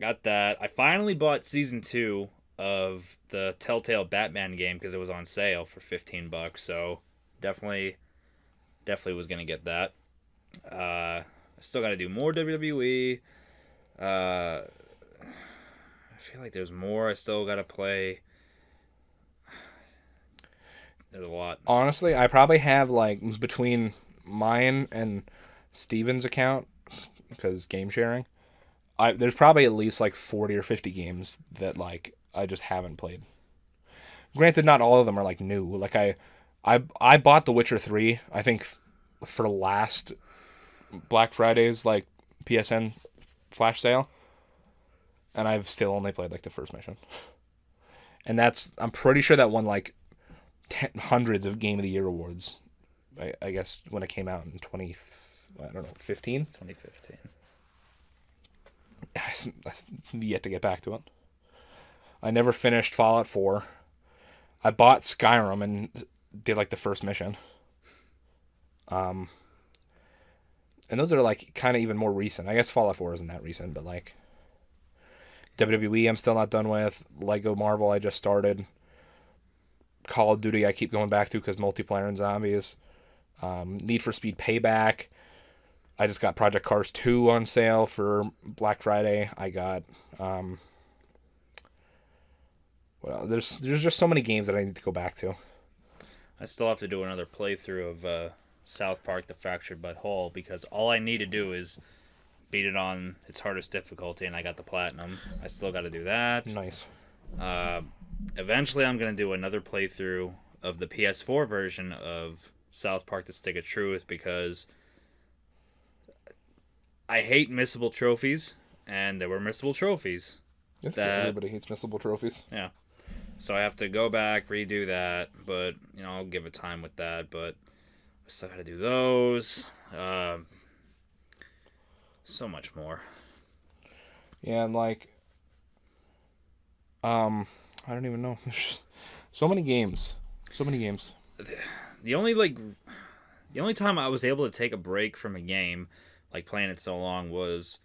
Speaker 2: got that. I finally bought season 2 of the Telltale Batman game because it was on sale for $15. So definitely was gonna get that. I still got to do more WWE. I feel like there's more I still got to play. There's a lot.
Speaker 1: Honestly, I probably have like between mine and Steven's account because game sharing. There's probably at least like 40 or 50 games that like I just haven't played. Granted, not all of them are like new. Like I bought The Witcher 3, I think for last Black Friday's like PSN flash sale, and I've still only played like the first mission. And I'm pretty sure that won like hundreds of Game of the Year awards. I guess when it came out in 15.
Speaker 2: 2015.
Speaker 1: I yet to get back to it. I never finished Fallout 4. I bought Skyrim and did like the first mission. And those are like kind of even more recent. I guess Fallout 4 isn't that recent, but like WWE I'm still not done with. Lego Marvel I just started. Call of Duty I keep going back to because multiplayer and zombies. Need for Speed Payback. I just got Project Cars 2 on sale for Black Friday. I got well, there's just so many games that I need to go back to.
Speaker 2: I still have to do another playthrough of South Park: The Fractured But Whole because all I need to do is beat it on its hardest difficulty, and I got the platinum. I still got to do that.
Speaker 1: Nice.
Speaker 2: Eventually, I'm gonna do another playthrough of the PS4 version of South Park: The Stick of Truth because I hate missable trophies, and there were missable trophies.
Speaker 1: Everybody hates missable trophies.
Speaker 2: Yeah. So I have to go back, redo that, but, I'll give it time with that, but I still got to do those. So much more.
Speaker 1: Yeah, and like, I don't even know. So many games. So many games.
Speaker 2: The only time I was able to take a break from a game, like playing it so long, was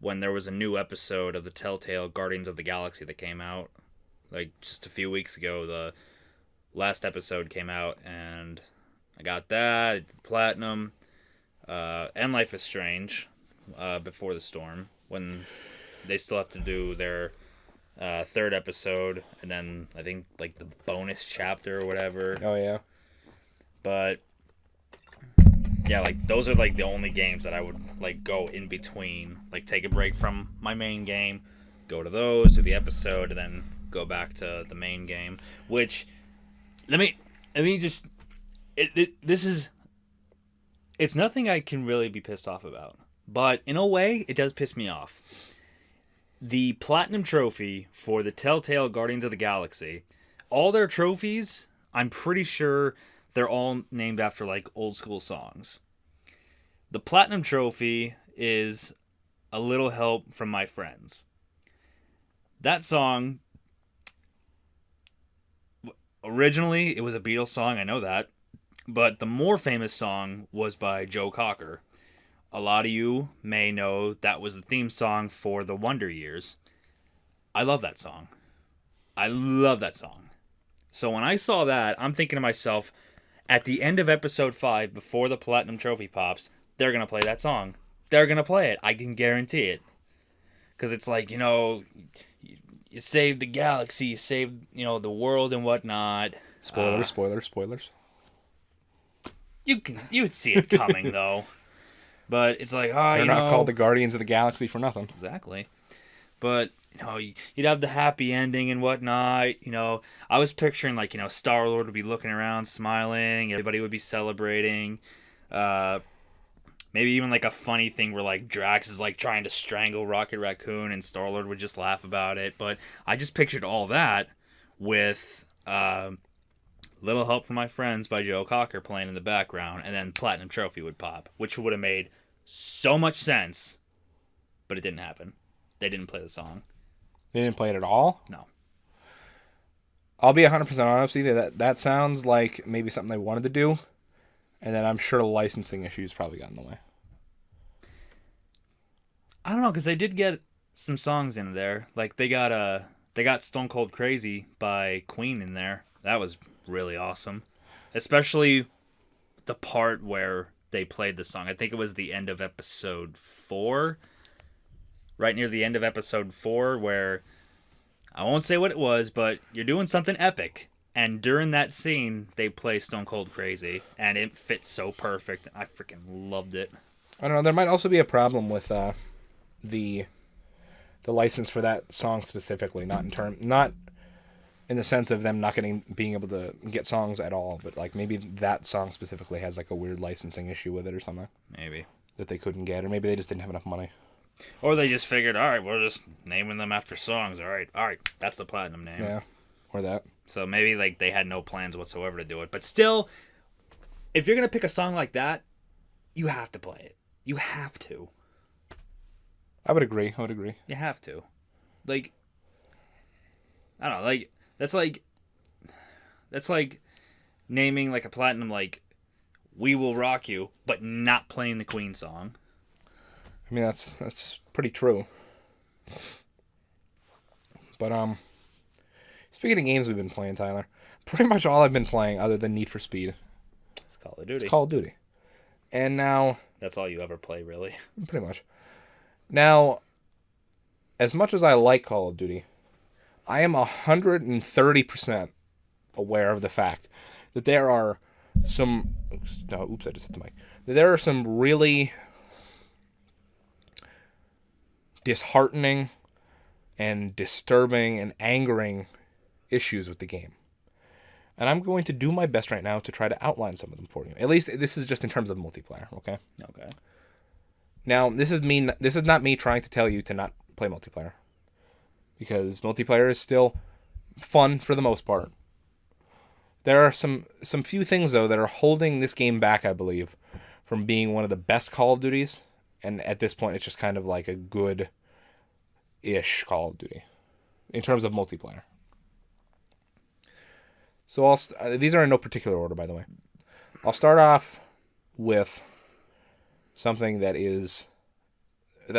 Speaker 2: when there was a new episode of the Telltale Guardians of the Galaxy that came out. Like, just a few weeks ago, the last episode came out, and I got that, platinum, and Life is Strange, Before the Storm, when they still have to do their third episode, and then I think, like, the bonus chapter or whatever.
Speaker 1: Oh, yeah.
Speaker 2: But, yeah, like, those are, like, the only games that I would, like, go in between. Like, take a break from my main game, go to those, do the episode, and then go back to the main game. Which, let me just... it's nothing I can really be pissed off about. But, in a way, it does piss me off. The Platinum Trophy for the Telltale Guardians of the Galaxy, all their trophies, I'm pretty sure they're all named after, like, old school songs. The Platinum Trophy is A Little Help from My Friends. That song, originally, it was a Beatles song, I know that. But the more famous song was by Joe Cocker. A lot of you may know that was the theme song for The Wonder Years. I love that song. I love that song. So when I saw that, I'm thinking to myself, at the end of episode 5, before the Platinum Trophy pops, they're going to play that song. They're going to play it. I can guarantee it. Because it's like, you saved the galaxy, you saved, the world and whatnot.
Speaker 1: Spoilers.
Speaker 2: You would see it coming, though. But it's like,
Speaker 1: They're not called the Guardians of the Galaxy for nothing.
Speaker 2: Exactly. But, you'd have the happy ending and whatnot. I was picturing, like, Star-Lord would be looking around, smiling. Everybody would be celebrating. Maybe even, like, a funny thing where, like, Drax is, like, trying to strangle Rocket Raccoon and Star-Lord would just laugh about it. But I just pictured all that with Little Help from My Friends by Joe Cocker playing in the background, and then Platinum Trophy would pop, which would have made so much sense, but it didn't happen. They didn't play the song.
Speaker 1: They didn't play it at all?
Speaker 2: No.
Speaker 1: I'll be 100% honest with you. That sounds like maybe something they wanted to do, and then I'm sure licensing issues probably got in the way.
Speaker 2: I don't know, because they did get some songs in there. Like, they got Stone Cold Crazy by Queen in there. That was really awesome. Especially the part where they played the song. I think it was the end of episode 4. Right near the end of episode 4, where I won't say what it was, but you're doing something epic. And during that scene, they play Stone Cold Crazy, and it fits so perfect. I freaking loved it.
Speaker 1: I don't know. There might also be a problem with the license for that song specifically, not in the sense of them not being able to get songs at all, but like maybe that song specifically has like a weird licensing issue with it or something.
Speaker 2: Maybe.
Speaker 1: That they couldn't get, or maybe they just didn't have enough money.
Speaker 2: Or they just figured, all right, we're just naming them after songs. All right, that's the platinum name.
Speaker 1: Yeah, or that.
Speaker 2: So maybe like they had no plans whatsoever to do it. But still, if you're going to pick a song like that, you have to play it. You have to.
Speaker 1: I would agree.
Speaker 2: You have to. Like, I don't know, like, that's like, That's like naming like a platinum like "We Will Rock You," but not playing the Queen song.
Speaker 1: I mean, that's pretty true. But speaking of games we've been playing, Tyler, pretty much all I've been playing, other than Need for Speed,
Speaker 2: It's Call of Duty.
Speaker 1: is Call of Duty. And now,
Speaker 2: That's all you ever play, really.
Speaker 1: pretty much. Now, as much as I like Call of Duty, I am 130% aware of the fact that there are some. Oops, I just hit the mic. That there are some really disheartening and disturbing and angering issues with the game. And I'm going to do my best right now to try to outline some of them for you. At least this is just in terms of multiplayer, okay?
Speaker 2: Okay.
Speaker 1: Now, this is not me trying to tell you to not play multiplayer. Because multiplayer is still fun for the most part. There are some few things though that are holding this game back, I believe, from being one of the best Call of Duties, and at this point it's just kind of like a good-ish Call of Duty in terms of multiplayer. So these are in no particular order, by the way. I'll start off with something that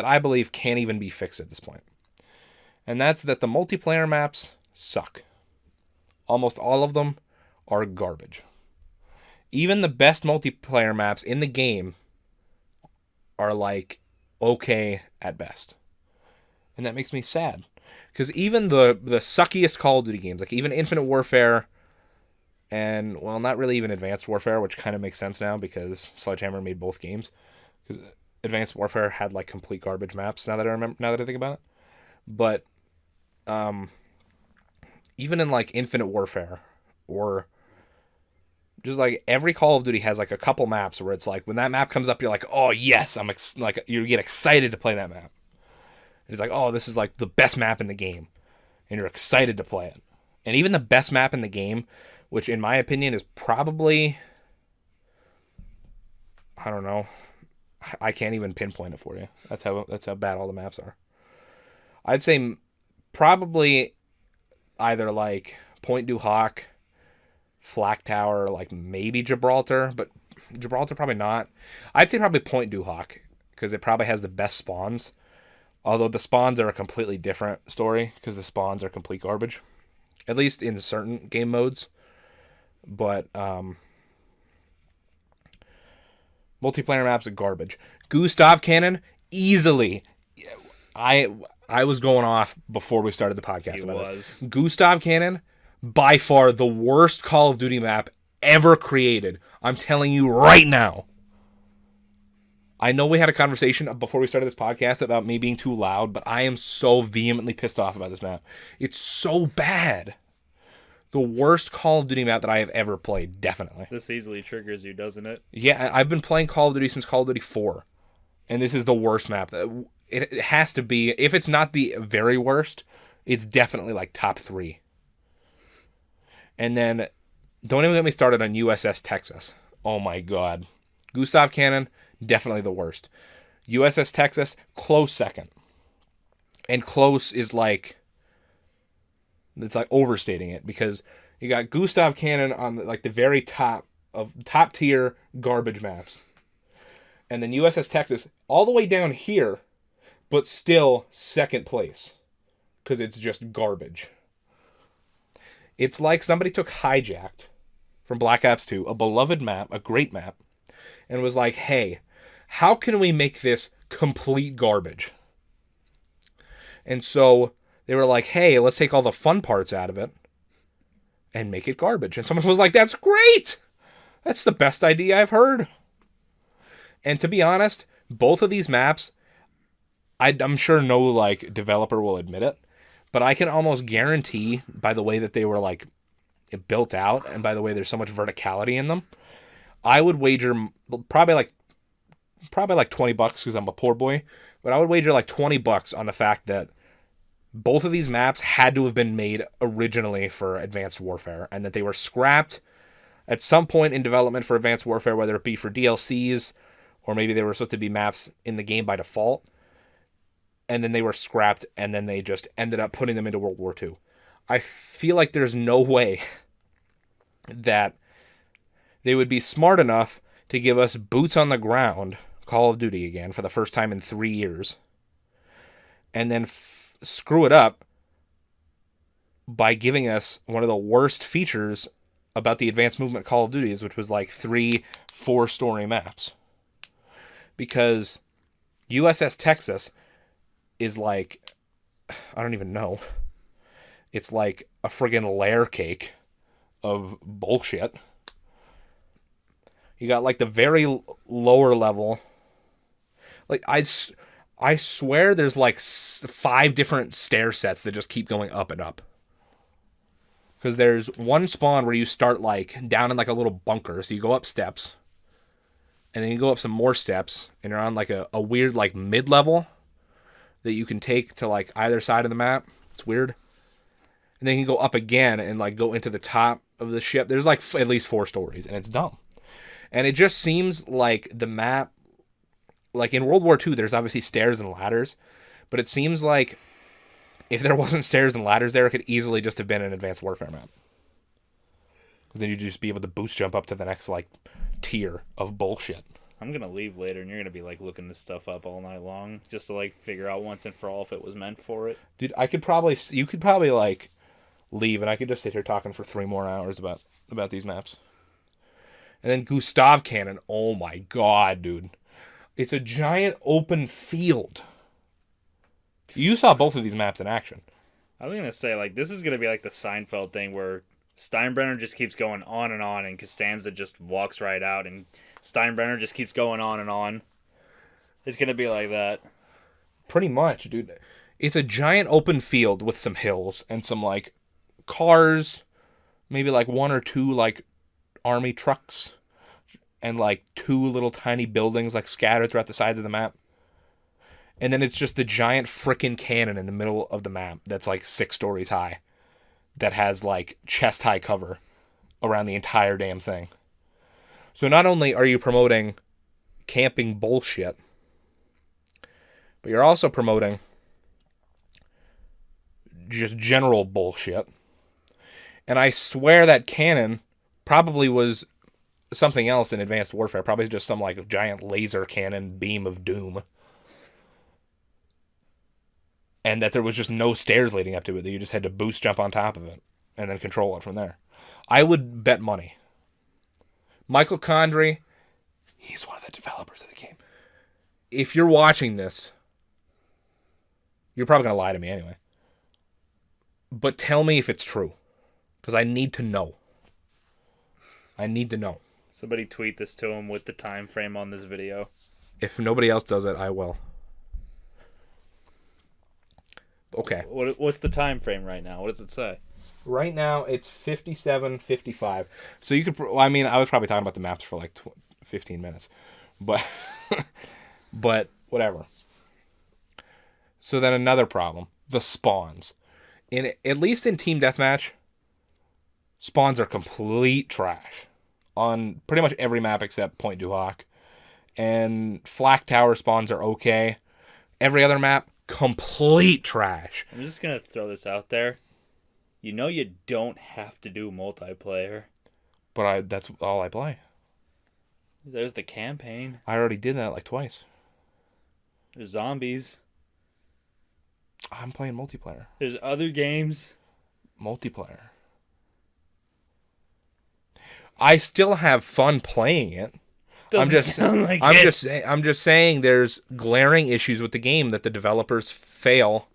Speaker 1: I believe can't even be fixed at this point. And that's that the multiplayer maps suck. Almost all of them are garbage. Even the best multiplayer maps in the game are like okay at best. And that makes me sad. Because even the suckiest Call of Duty games, like even Infinite Warfare, and, well, not really even Advanced Warfare, which kind of makes sense now because Sledgehammer made both games. Because Advanced Warfare had, like, complete garbage maps, now that I think about it. But, even in, like, Infinite Warfare, or just, like, every Call of Duty has, like, a couple maps where it's like, when that map comes up, you're like, oh, yes, you get excited to play that map. It's like, oh, this is, like, the best map in the game. And you're excited to play it. And even the best map in the game, which in my opinion is probably, I don't know, I can't even pinpoint it for you. That's how bad all the maps are. I'd say probably either like Point du Hoc, Flak Tower, like maybe Gibraltar, but Gibraltar probably not. I'd say probably Point du Hoc because it probably has the best spawns. Although the spawns are a completely different story because the spawns are complete garbage, at least in certain game modes. But multiplayer maps are garbage. Gustav Cannon, easily. I was going off before we started the podcast about this. Gustav Cannon, by far the worst Call of Duty map ever created. I'm telling you right now. I know we had a conversation before we started this podcast about me being too loud, but I am so vehemently pissed off about this map. It's so bad. The worst Call of Duty map that I have ever played, definitely.
Speaker 2: This easily triggers you, doesn't it?
Speaker 1: Yeah, I've been playing Call of Duty since Call of Duty 4. And this is the worst map. It has to be, if it's not the very worst, it's definitely like top 3. And then, don't even get me started on USS Texas. Oh my god. Gustav Cannon, definitely the worst. USS Texas, close second. And close is like, it's like overstating it because you got Gustav Cannon on like the very top of top tier garbage maps. And then USS Texas all the way down here, but still second place because it's just garbage. It's like somebody took Hijacked from Black Ops 2, a beloved map, a great map, and was like, hey, how can we make this complete garbage? And so they were like, hey, let's take all the fun parts out of it and make it garbage. And someone was like, that's great! That's the best idea I've heard. And to be honest, both of these maps, I'm sure no like developer will admit it, but I can almost guarantee by the way that they were like built out and by the way there's so much verticality in them, I would wager probably like $20 because I'm a poor boy, but I would wager like $20 on the fact that both of these maps had to have been made originally for Advanced Warfare and that they were scrapped at some point in development for Advanced Warfare, whether it be for DLCs or maybe they were supposed to be maps in the game by default. And then they were scrapped and then they just ended up putting them into World War II. I feel like there's no way that they would be smart enough to give us boots on the ground Call of Duty again for the first time in 3 years, and then screw it up by giving us one of the worst features about the advanced movement Call of Duties, which was like 3-4 story maps. Because USS Texas is like, I don't even know. It's like a friggin' layer cake of bullshit. You got like the very lower level. Like I swear there's like 5 different stair sets that just keep going up and up. Because there's one spawn where you start like down in like a little bunker. So you go up steps. And then you go up some more steps. And you're on like a weird like mid-level that you can take to like either side of the map. It's weird. And then you can go up again and like go into the top of the ship. There's like at least 4 stories. And it's dumb. And it just seems like the map, like in World War II, there's obviously stairs and ladders. But it seems like if there wasn't stairs and ladders there, it could easily just have been an Advanced Warfare map. Because then you'd just be able to boost jump up to the next, like, tier of bullshit.
Speaker 2: I'm going to leave later, and you're going to be, like, looking this stuff up all night long just to, like, figure out once and for all if it was meant for it.
Speaker 1: Dude, you could probably, like, leave, and I could just sit here talking for 3 more hours about these maps. And then Gustav Cannon, oh my god, dude. It's a giant open field. You saw both of these maps in action.
Speaker 2: I was going to say, like, this is going to be like the Seinfeld thing where Steinbrenner just keeps going on, and Costanza just walks right out, and Steinbrenner just keeps going on and on. It's going to be like that.
Speaker 1: Pretty much, dude. It's a giant open field with some hills and some, like, cars, maybe, like, 1 or 2, like, army trucks, and, like, 2 little tiny buildings, like, scattered throughout the sides of the map. And then it's just the giant frickin' cannon in the middle of the map that's, like, 6 stories high that has, like, chest-high cover around the entire damn thing. So not only are you promoting camping bullshit, but you're also promoting just general bullshit. And I swear that cannon probably was something else in Advanced Warfare. Probably just some, like, giant laser cannon beam of doom. And that there was just no stairs leading up to it, that you just had to boost jump on top of it and then control it from there. I would bet money. Michael Condrey, he's one of the developers of the game. If you're watching this, you're probably going to lie to me anyway. But tell me if it's true. Because I need to know. I need to know.
Speaker 2: Somebody tweet this to him with the time frame on this video.
Speaker 1: If nobody else does it, I will. Okay.
Speaker 2: What's the time frame right now? What does it say?
Speaker 1: Right now, it's 57:55. So you could... I mean, I was probably talking about the maps for like 15 minutes. But... but, whatever. So then another problem. The spawns. At least in Team Deathmatch, spawns are complete trash. On pretty much every map except Point du Hoc. And Flak Tower spawns are okay. Every other map, complete trash.
Speaker 2: I'm just going to throw this out there. You know you don't have to do multiplayer.
Speaker 1: But that's all I play.
Speaker 2: There's the campaign.
Speaker 1: I already did that like twice.
Speaker 2: There's zombies.
Speaker 1: I'm playing multiplayer.
Speaker 2: There's other games.
Speaker 1: Multiplayer. I still have fun playing it. I'm just saying there's glaring issues with the game that the developers fail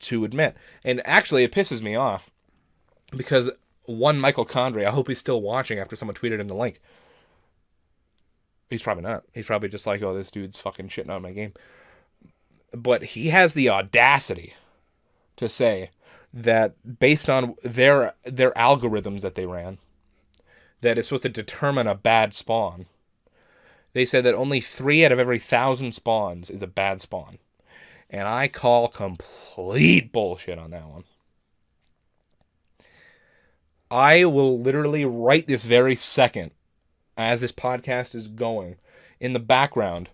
Speaker 1: to admit. And actually it pisses me off because one Michael Condrey, I hope he's still watching after someone tweeted him the link. He's probably not. He's probably just like, oh, this dude's fucking shitting on my game. But he has the audacity to say that based on their algorithms that they ran, that it's supposed to determine a bad spawn. They said that only 3 out of every 1,000 spawns is a bad spawn. And I call complete bullshit on that one. I will literally right this very second, as this podcast is going, in the background,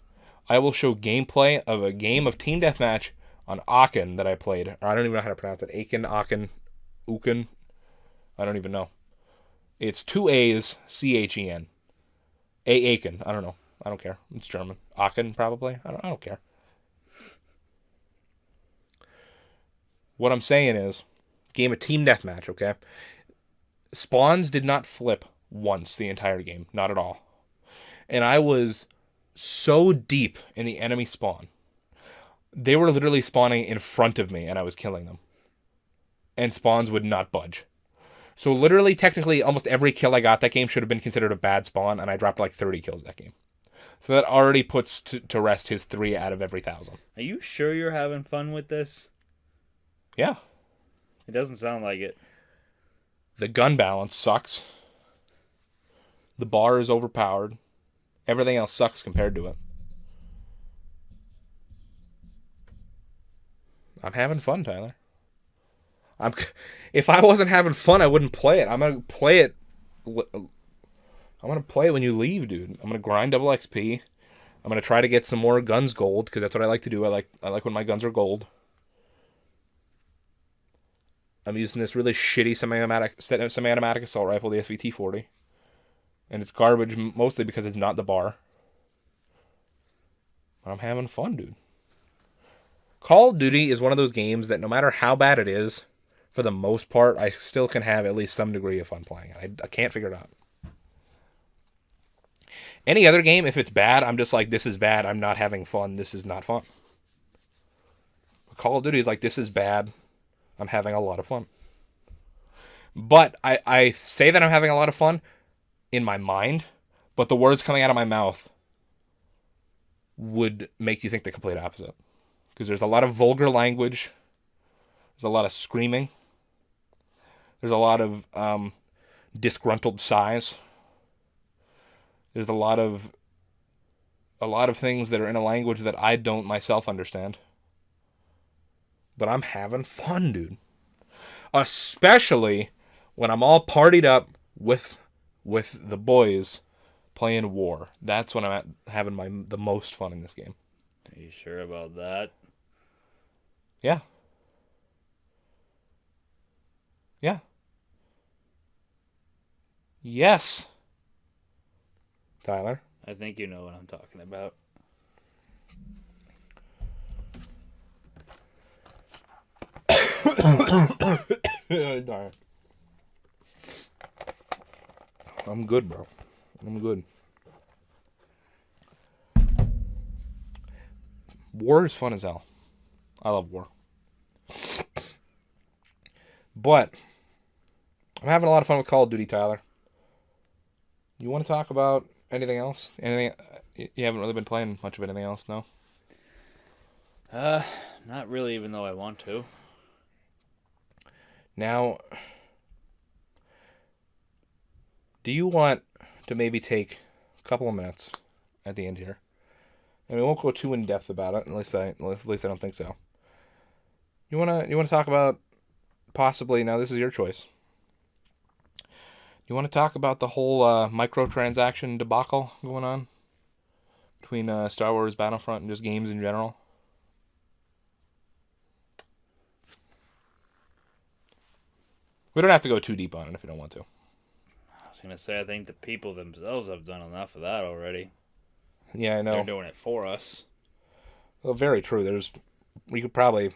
Speaker 1: I will show gameplay of a game of Team Deathmatch on Aachen that I played. Or I don't even know how to pronounce it. Aachen, I don't even know. It's two A's, Chen. Aachen. I don't know. I don't care. It's German. Aachen, probably. I don't care. What I'm saying is, game of team deathmatch, okay? Spawns did not flip once the entire game. Not at all. And I was so deep in the enemy spawn. They were literally spawning in front of me, and I was killing them. And spawns would not budge. So literally, technically, almost every kill I got that game should have been considered a bad spawn, and I dropped like 30 kills that game. So that already puts to rest his 3 out of every 1,000.
Speaker 2: Are you sure you're having fun with this?
Speaker 1: Yeah.
Speaker 2: It doesn't sound like it.
Speaker 1: The gun balance sucks. The bar is overpowered. Everything else sucks compared to it. I'm having fun, Tyler. If I wasn't having fun, I wouldn't play it. I'm gonna play it. I'm gonna play it when you leave, dude. I'm gonna grind double XP. I'm gonna try to get some more guns gold because that's what I like to do. I like when my guns are gold. I'm using this really shitty semi-automatic assault rifle, the SVT-40, and it's garbage mostly because it's not the bar. But I'm having fun, dude. Call of Duty is one of those games that no matter how bad it is, for the most part, I still can have at least some degree of fun playing it. I can't figure it out. Any other game, if it's bad, I'm just like, this is bad. I'm not having fun. This is not fun. But Call of Duty is like, this is bad. I'm having a lot of fun. But I say that I'm having a lot of fun in my mind, but the words coming out of my mouth would make you think the complete opposite. Because there's a lot of vulgar language. There's a lot of screaming. There's a lot of disgruntled sighs. There's a lot of things that are in a language that I don't myself understand. But I'm having fun, dude. Especially when I'm all partied up with the boys playing War. That's when I'm having the most fun in this game.
Speaker 2: Are you sure about that?
Speaker 1: Yeah. Yeah. Yes. Tyler?
Speaker 2: I think you know what I'm talking about.
Speaker 1: Darn. I'm good, bro. I'm good. War is fun as hell. I love War. But I'm having a lot of fun with Call of Duty, Tyler. You want to talk about anything else? Anything? You haven't really been playing much of anything else, no?
Speaker 2: Not really, even though I want to.
Speaker 1: Now, do you want to maybe take a couple of minutes at the end here? And we won't go too in depth about it, at least I don't think so. You wanna talk about possibly, now this is your choice. You want to talk about the whole microtransaction debacle going on between Star Wars Battlefront and just games in general? We don't have to go too deep on it if you don't want to.
Speaker 2: I was going to say, I think the people themselves have done enough of that already.
Speaker 1: Yeah, I know.
Speaker 2: They're doing it for us.
Speaker 1: Well, very true. We could probably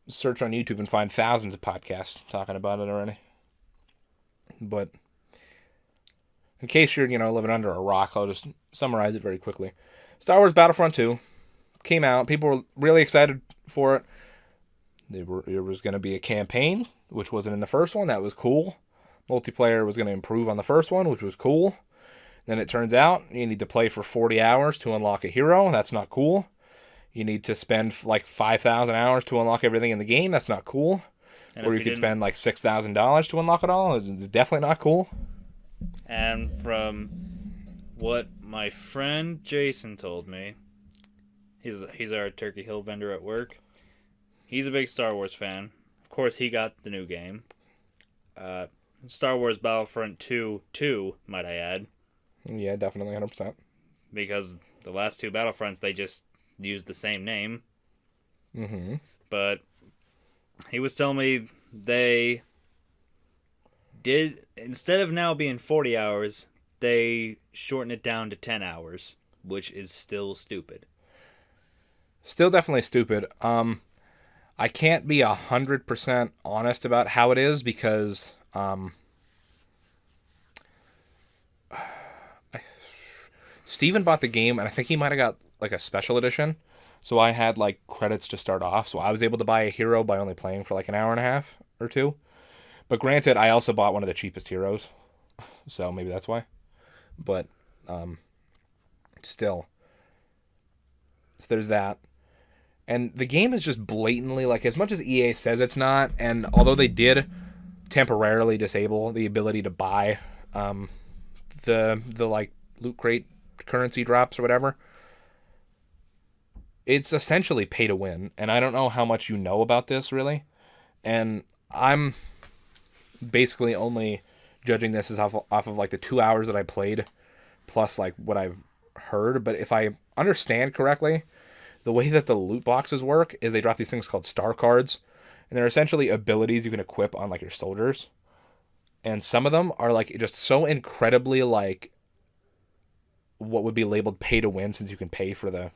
Speaker 1: search on YouTube and find thousands of podcasts talking about it already. But in case you're, living under a rock, I'll just summarize it very quickly. Star Wars Battlefront 2 came out. People were really excited for it. There was going to be a campaign, which wasn't in the first one. That was cool. Multiplayer was going to improve on the first one, which was cool. Then it turns out you need to play for 40 hours to unlock a hero. That's not cool. You need to spend like 5,000 hours to unlock everything in the game. That's not cool.
Speaker 2: And
Speaker 1: or you could spend like $6,000 to unlock it all. It's definitely not cool.
Speaker 2: And from what my friend Jason told me, he's our Turkey Hill vendor at work. He's a big Star Wars fan. Of course, he got the new game. Star Wars Battlefront 2, might I add.
Speaker 1: Yeah, definitely 100%.
Speaker 2: Because the last two Battlefronts, they just used the same name.
Speaker 1: Mm-hmm.
Speaker 2: But he was telling me they did, instead of now being 40 hours, they shortened it down to 10 hours, which is still stupid.
Speaker 1: Still definitely stupid. I can't be 100% honest about how it is because Steven bought the game and I think he might have got like a special edition. So I had like credits to start off. So I was able to buy a hero by only playing for like an hour and a half or two. But granted, I also bought one of the cheapest heroes. So maybe that's why. But still. So there's that. And the game is just blatantly, like, as much as EA says it's not, and although they did temporarily disable the ability to buy the like loot crate currency drops or whatever, it's essentially pay to win. And I don't know how much you know about this really, and I'm basically only judging this as off of like the 2 hours that I played plus like what I've heard. But if I understand correctly, the way that the loot boxes work is they drop these things called star cards, and they're essentially abilities you can equip on like your soldiers. And some of them are like just so incredibly like what would be labeled pay to win, since you can pay for the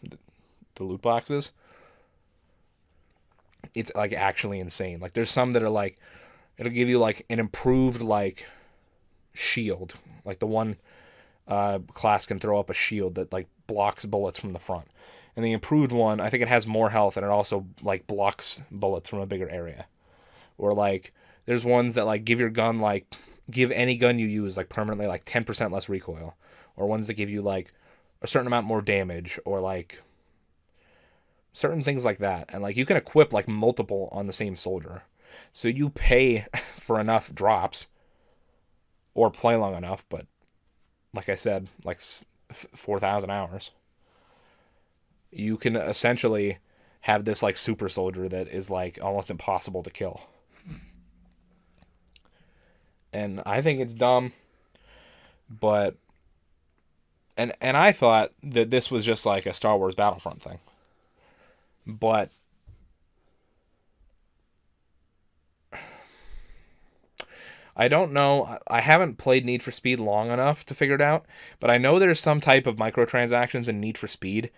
Speaker 1: loot boxes. It's like actually insane. Like there's some that are like, it'll give you like an improved like shield, like the one class can throw up a shield that like blocks bullets from the front. And the improved one, I think it has more health and it also like blocks bullets from a bigger area. Or like there's ones that like give your gun like give any gun you use like permanently like 10% less recoil. Or ones that give you like a certain amount more damage, or like certain things like that. And like you can equip like multiple on the same soldier. So you pay for enough drops or play long enough, but like I said, like 4,000 hours. You can essentially have this like super soldier that is like almost impossible to kill. And I think it's dumb, but and I thought that this was just like a Star Wars Battlefront thing. But I don't know. I haven't played Need for Speed long enough to figure it out, but I know there's some type of microtransactions in Need for Speed.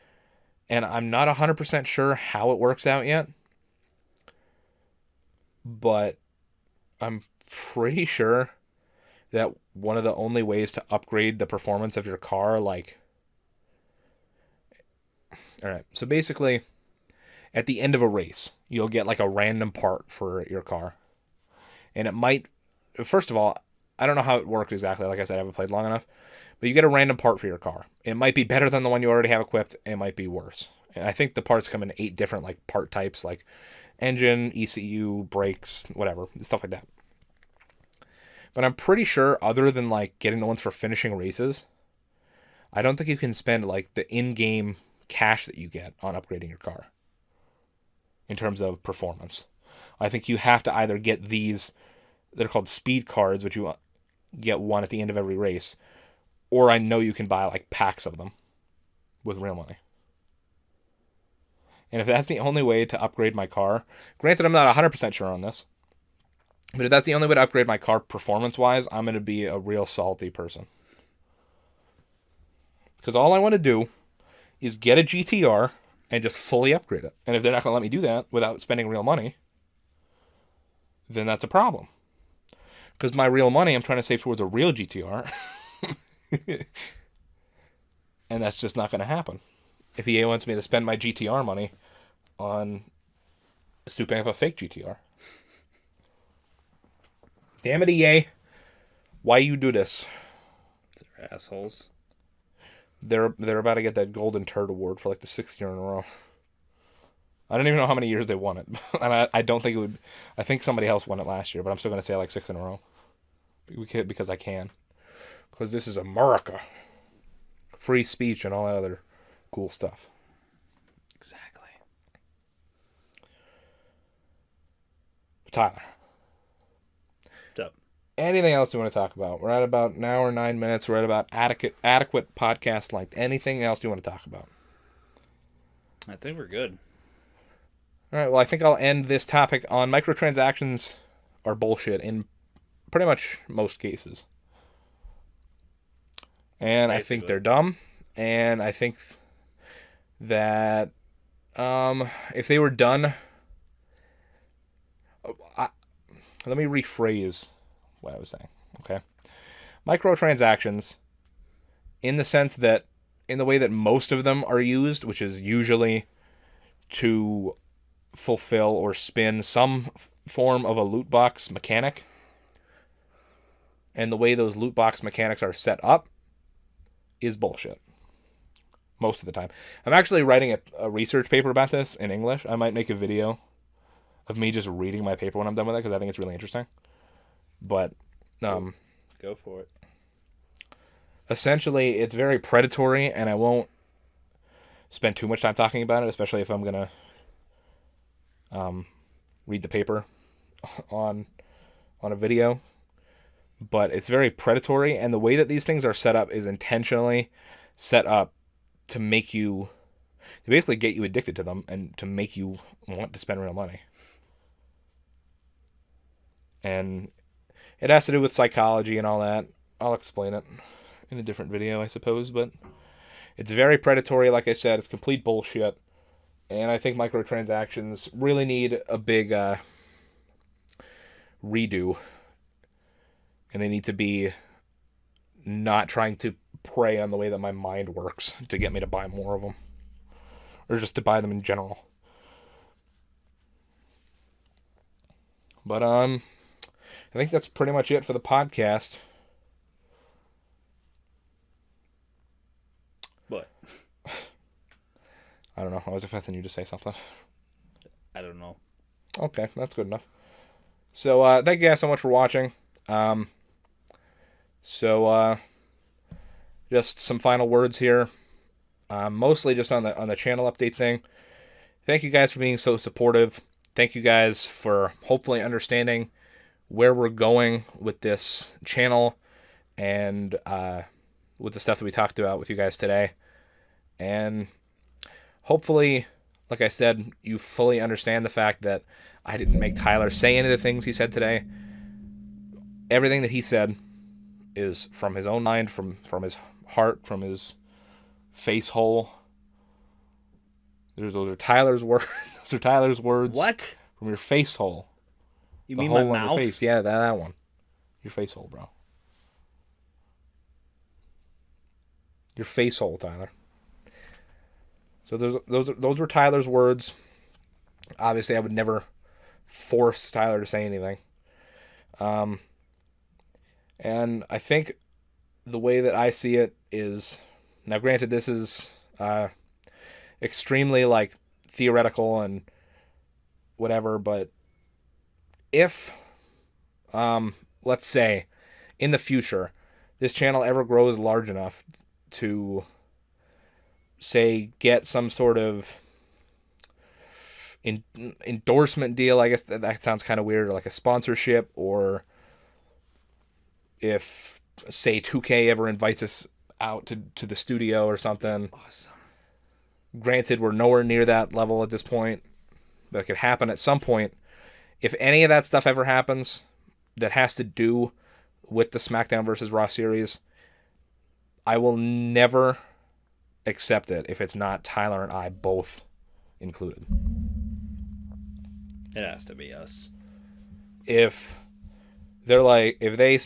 Speaker 1: And I'm not 100% sure how it works out yet. But I'm pretty sure that one of the only ways to upgrade the performance of your car, like... Alright, so basically, at the end of a race, you'll get like a random part for your car. And it might... First of all, I don't know how it works exactly. Like I said, I haven't played long enough. But you get a random part for your car. It might be better than the one you already have equipped. It might be worse. And I think the parts come in 8 different like part types, like engine, ECU, brakes, whatever, stuff like that. But I'm pretty sure, other than like getting the ones for finishing races, I don't think you can spend like the in-game cash that you get on upgrading your car in terms of performance. I think you have to either get these, they're called speed cards, which you get one at the end of every race, or I know you can buy like packs of them with real money. And if that's the only way to upgrade my car, granted I'm not 100% sure on this, but if that's the only way to upgrade my car performance-wise, I'm going to be a real salty person. Because all I want to do is get a GTR and just fully upgrade it. And if they're not going to let me do that without spending real money, then that's a problem. Because my real money I'm trying to save towards a real GTR. And that's just not going to happen. If EA wants me to spend my GTR money on souping up a fake GTR. Damn it, EA. Why you do this?
Speaker 2: They're assholes.
Speaker 1: They're about to get that Golden Turd Award for like the 6th year in a row. I don't even know how many years they won it. And I don't think it would... I think somebody else won it last year, but I'm still going to say like 6 in a row. Because I can. Because this is America. Free speech and all that other cool stuff.
Speaker 2: Exactly.
Speaker 1: Tyler.
Speaker 2: What's up?
Speaker 1: Anything else you want to talk about? We're at about an hour, 9 minutes. We're at about adequate podcast length. Anything else you want to talk about?
Speaker 2: I think we're good.
Speaker 1: All right, well, I think I'll end this topic on microtransactions are bullshit in pretty much most cases. And I think
Speaker 2: Basically.
Speaker 1: they're dumb. And I think that if they were done... let me rephrase what I was saying, okay? Microtransactions, in the sense that, in the way that most of them are used, which is usually to fulfill or spin some form of a loot box mechanic, and the way those loot box mechanics are set up is bullshit. Most of the time. I'm actually writing a research paper about this in English. I might make a video of me just reading my paper when I'm done with it, because I think it's really interesting. But
Speaker 2: Go for it.
Speaker 1: essentially, it's very predatory, and I won't spend too much time talking about it, especially if I'm going to read the paper on a video. But it's very predatory, and the way that these things are set up is intentionally set up to make you, to basically get you addicted to them and to make you want to spend real money. And it has to do with psychology and all that. I'll explain it in a different video, I suppose, but it's very predatory. Like I said, it's complete bullshit. And I think microtransactions really need a big redo. And they need to be not trying to prey on the way that my mind works to get me to buy more of them. Or just to buy them in general. But I think that's pretty much it for the podcast.
Speaker 2: What?
Speaker 1: I don't know. I was expecting you to say something.
Speaker 2: I don't know.
Speaker 1: Okay, that's good enough. So, thank you guys so much for watching. Just some final words here. Mostly just on the channel update thing. Thank you guys for being so supportive. Thank you guys for hopefully understanding where we're going with this channel and with the stuff that we talked about with you guys today. And hopefully, like I said, you fully understand the fact that I didn't make Tyler say any of the things he said today. Everything that he said is from his own mind, from his heart, from his face hole. Those are Tyler's words. Those are Tyler's words.
Speaker 2: What?
Speaker 1: From your face hole.
Speaker 2: You
Speaker 1: The
Speaker 2: mean
Speaker 1: hole
Speaker 2: my
Speaker 1: in
Speaker 2: mouth?
Speaker 1: your face. Yeah, that one. Your face hole, bro. Your face hole, Tyler. So those were Tyler's words. Obviously, I would never force Tyler to say anything. And I think the way that I see it is, now granted, this is extremely like theoretical and whatever, but if let's say in the future this channel ever grows large enough to, say, get some sort of endorsement deal, I guess that sounds kind of weird, or like a sponsorship, or if, say, 2K ever invites us out to the studio or something.
Speaker 2: Awesome.
Speaker 1: Granted, we're nowhere near that level at this point, but it could happen at some point. If any of that stuff ever happens that has to do with the SmackDown vs. Raw series, I will never accept it if it's not Tyler and I both included.
Speaker 2: It has to be us.
Speaker 1: If they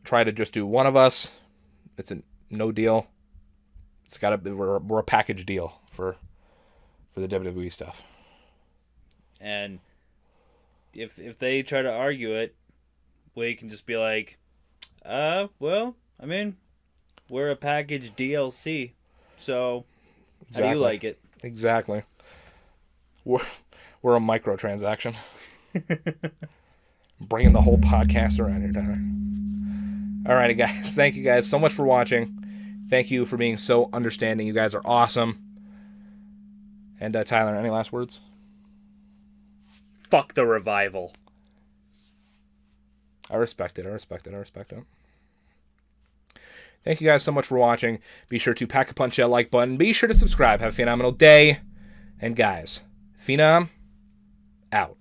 Speaker 1: try to just do one of us, it's a no deal. It's gotta be, we're a package deal for the WWE stuff.
Speaker 2: And if they try to argue it, we can just be like, well, I mean, we're a package DLC, so how do you like it?
Speaker 1: Exactly. We're a microtransaction. Bringing the whole podcast around here, Tyler. Alrighty, guys. Thank you guys so much for watching. Thank you for being so understanding. You guys are awesome. And Tyler, any last words?
Speaker 2: Fuck the revival.
Speaker 1: I respect it. Thank you guys so much for watching. Be sure to pack a punch that like button. Be sure to subscribe. Have a phenomenal day. And guys, Phenom out.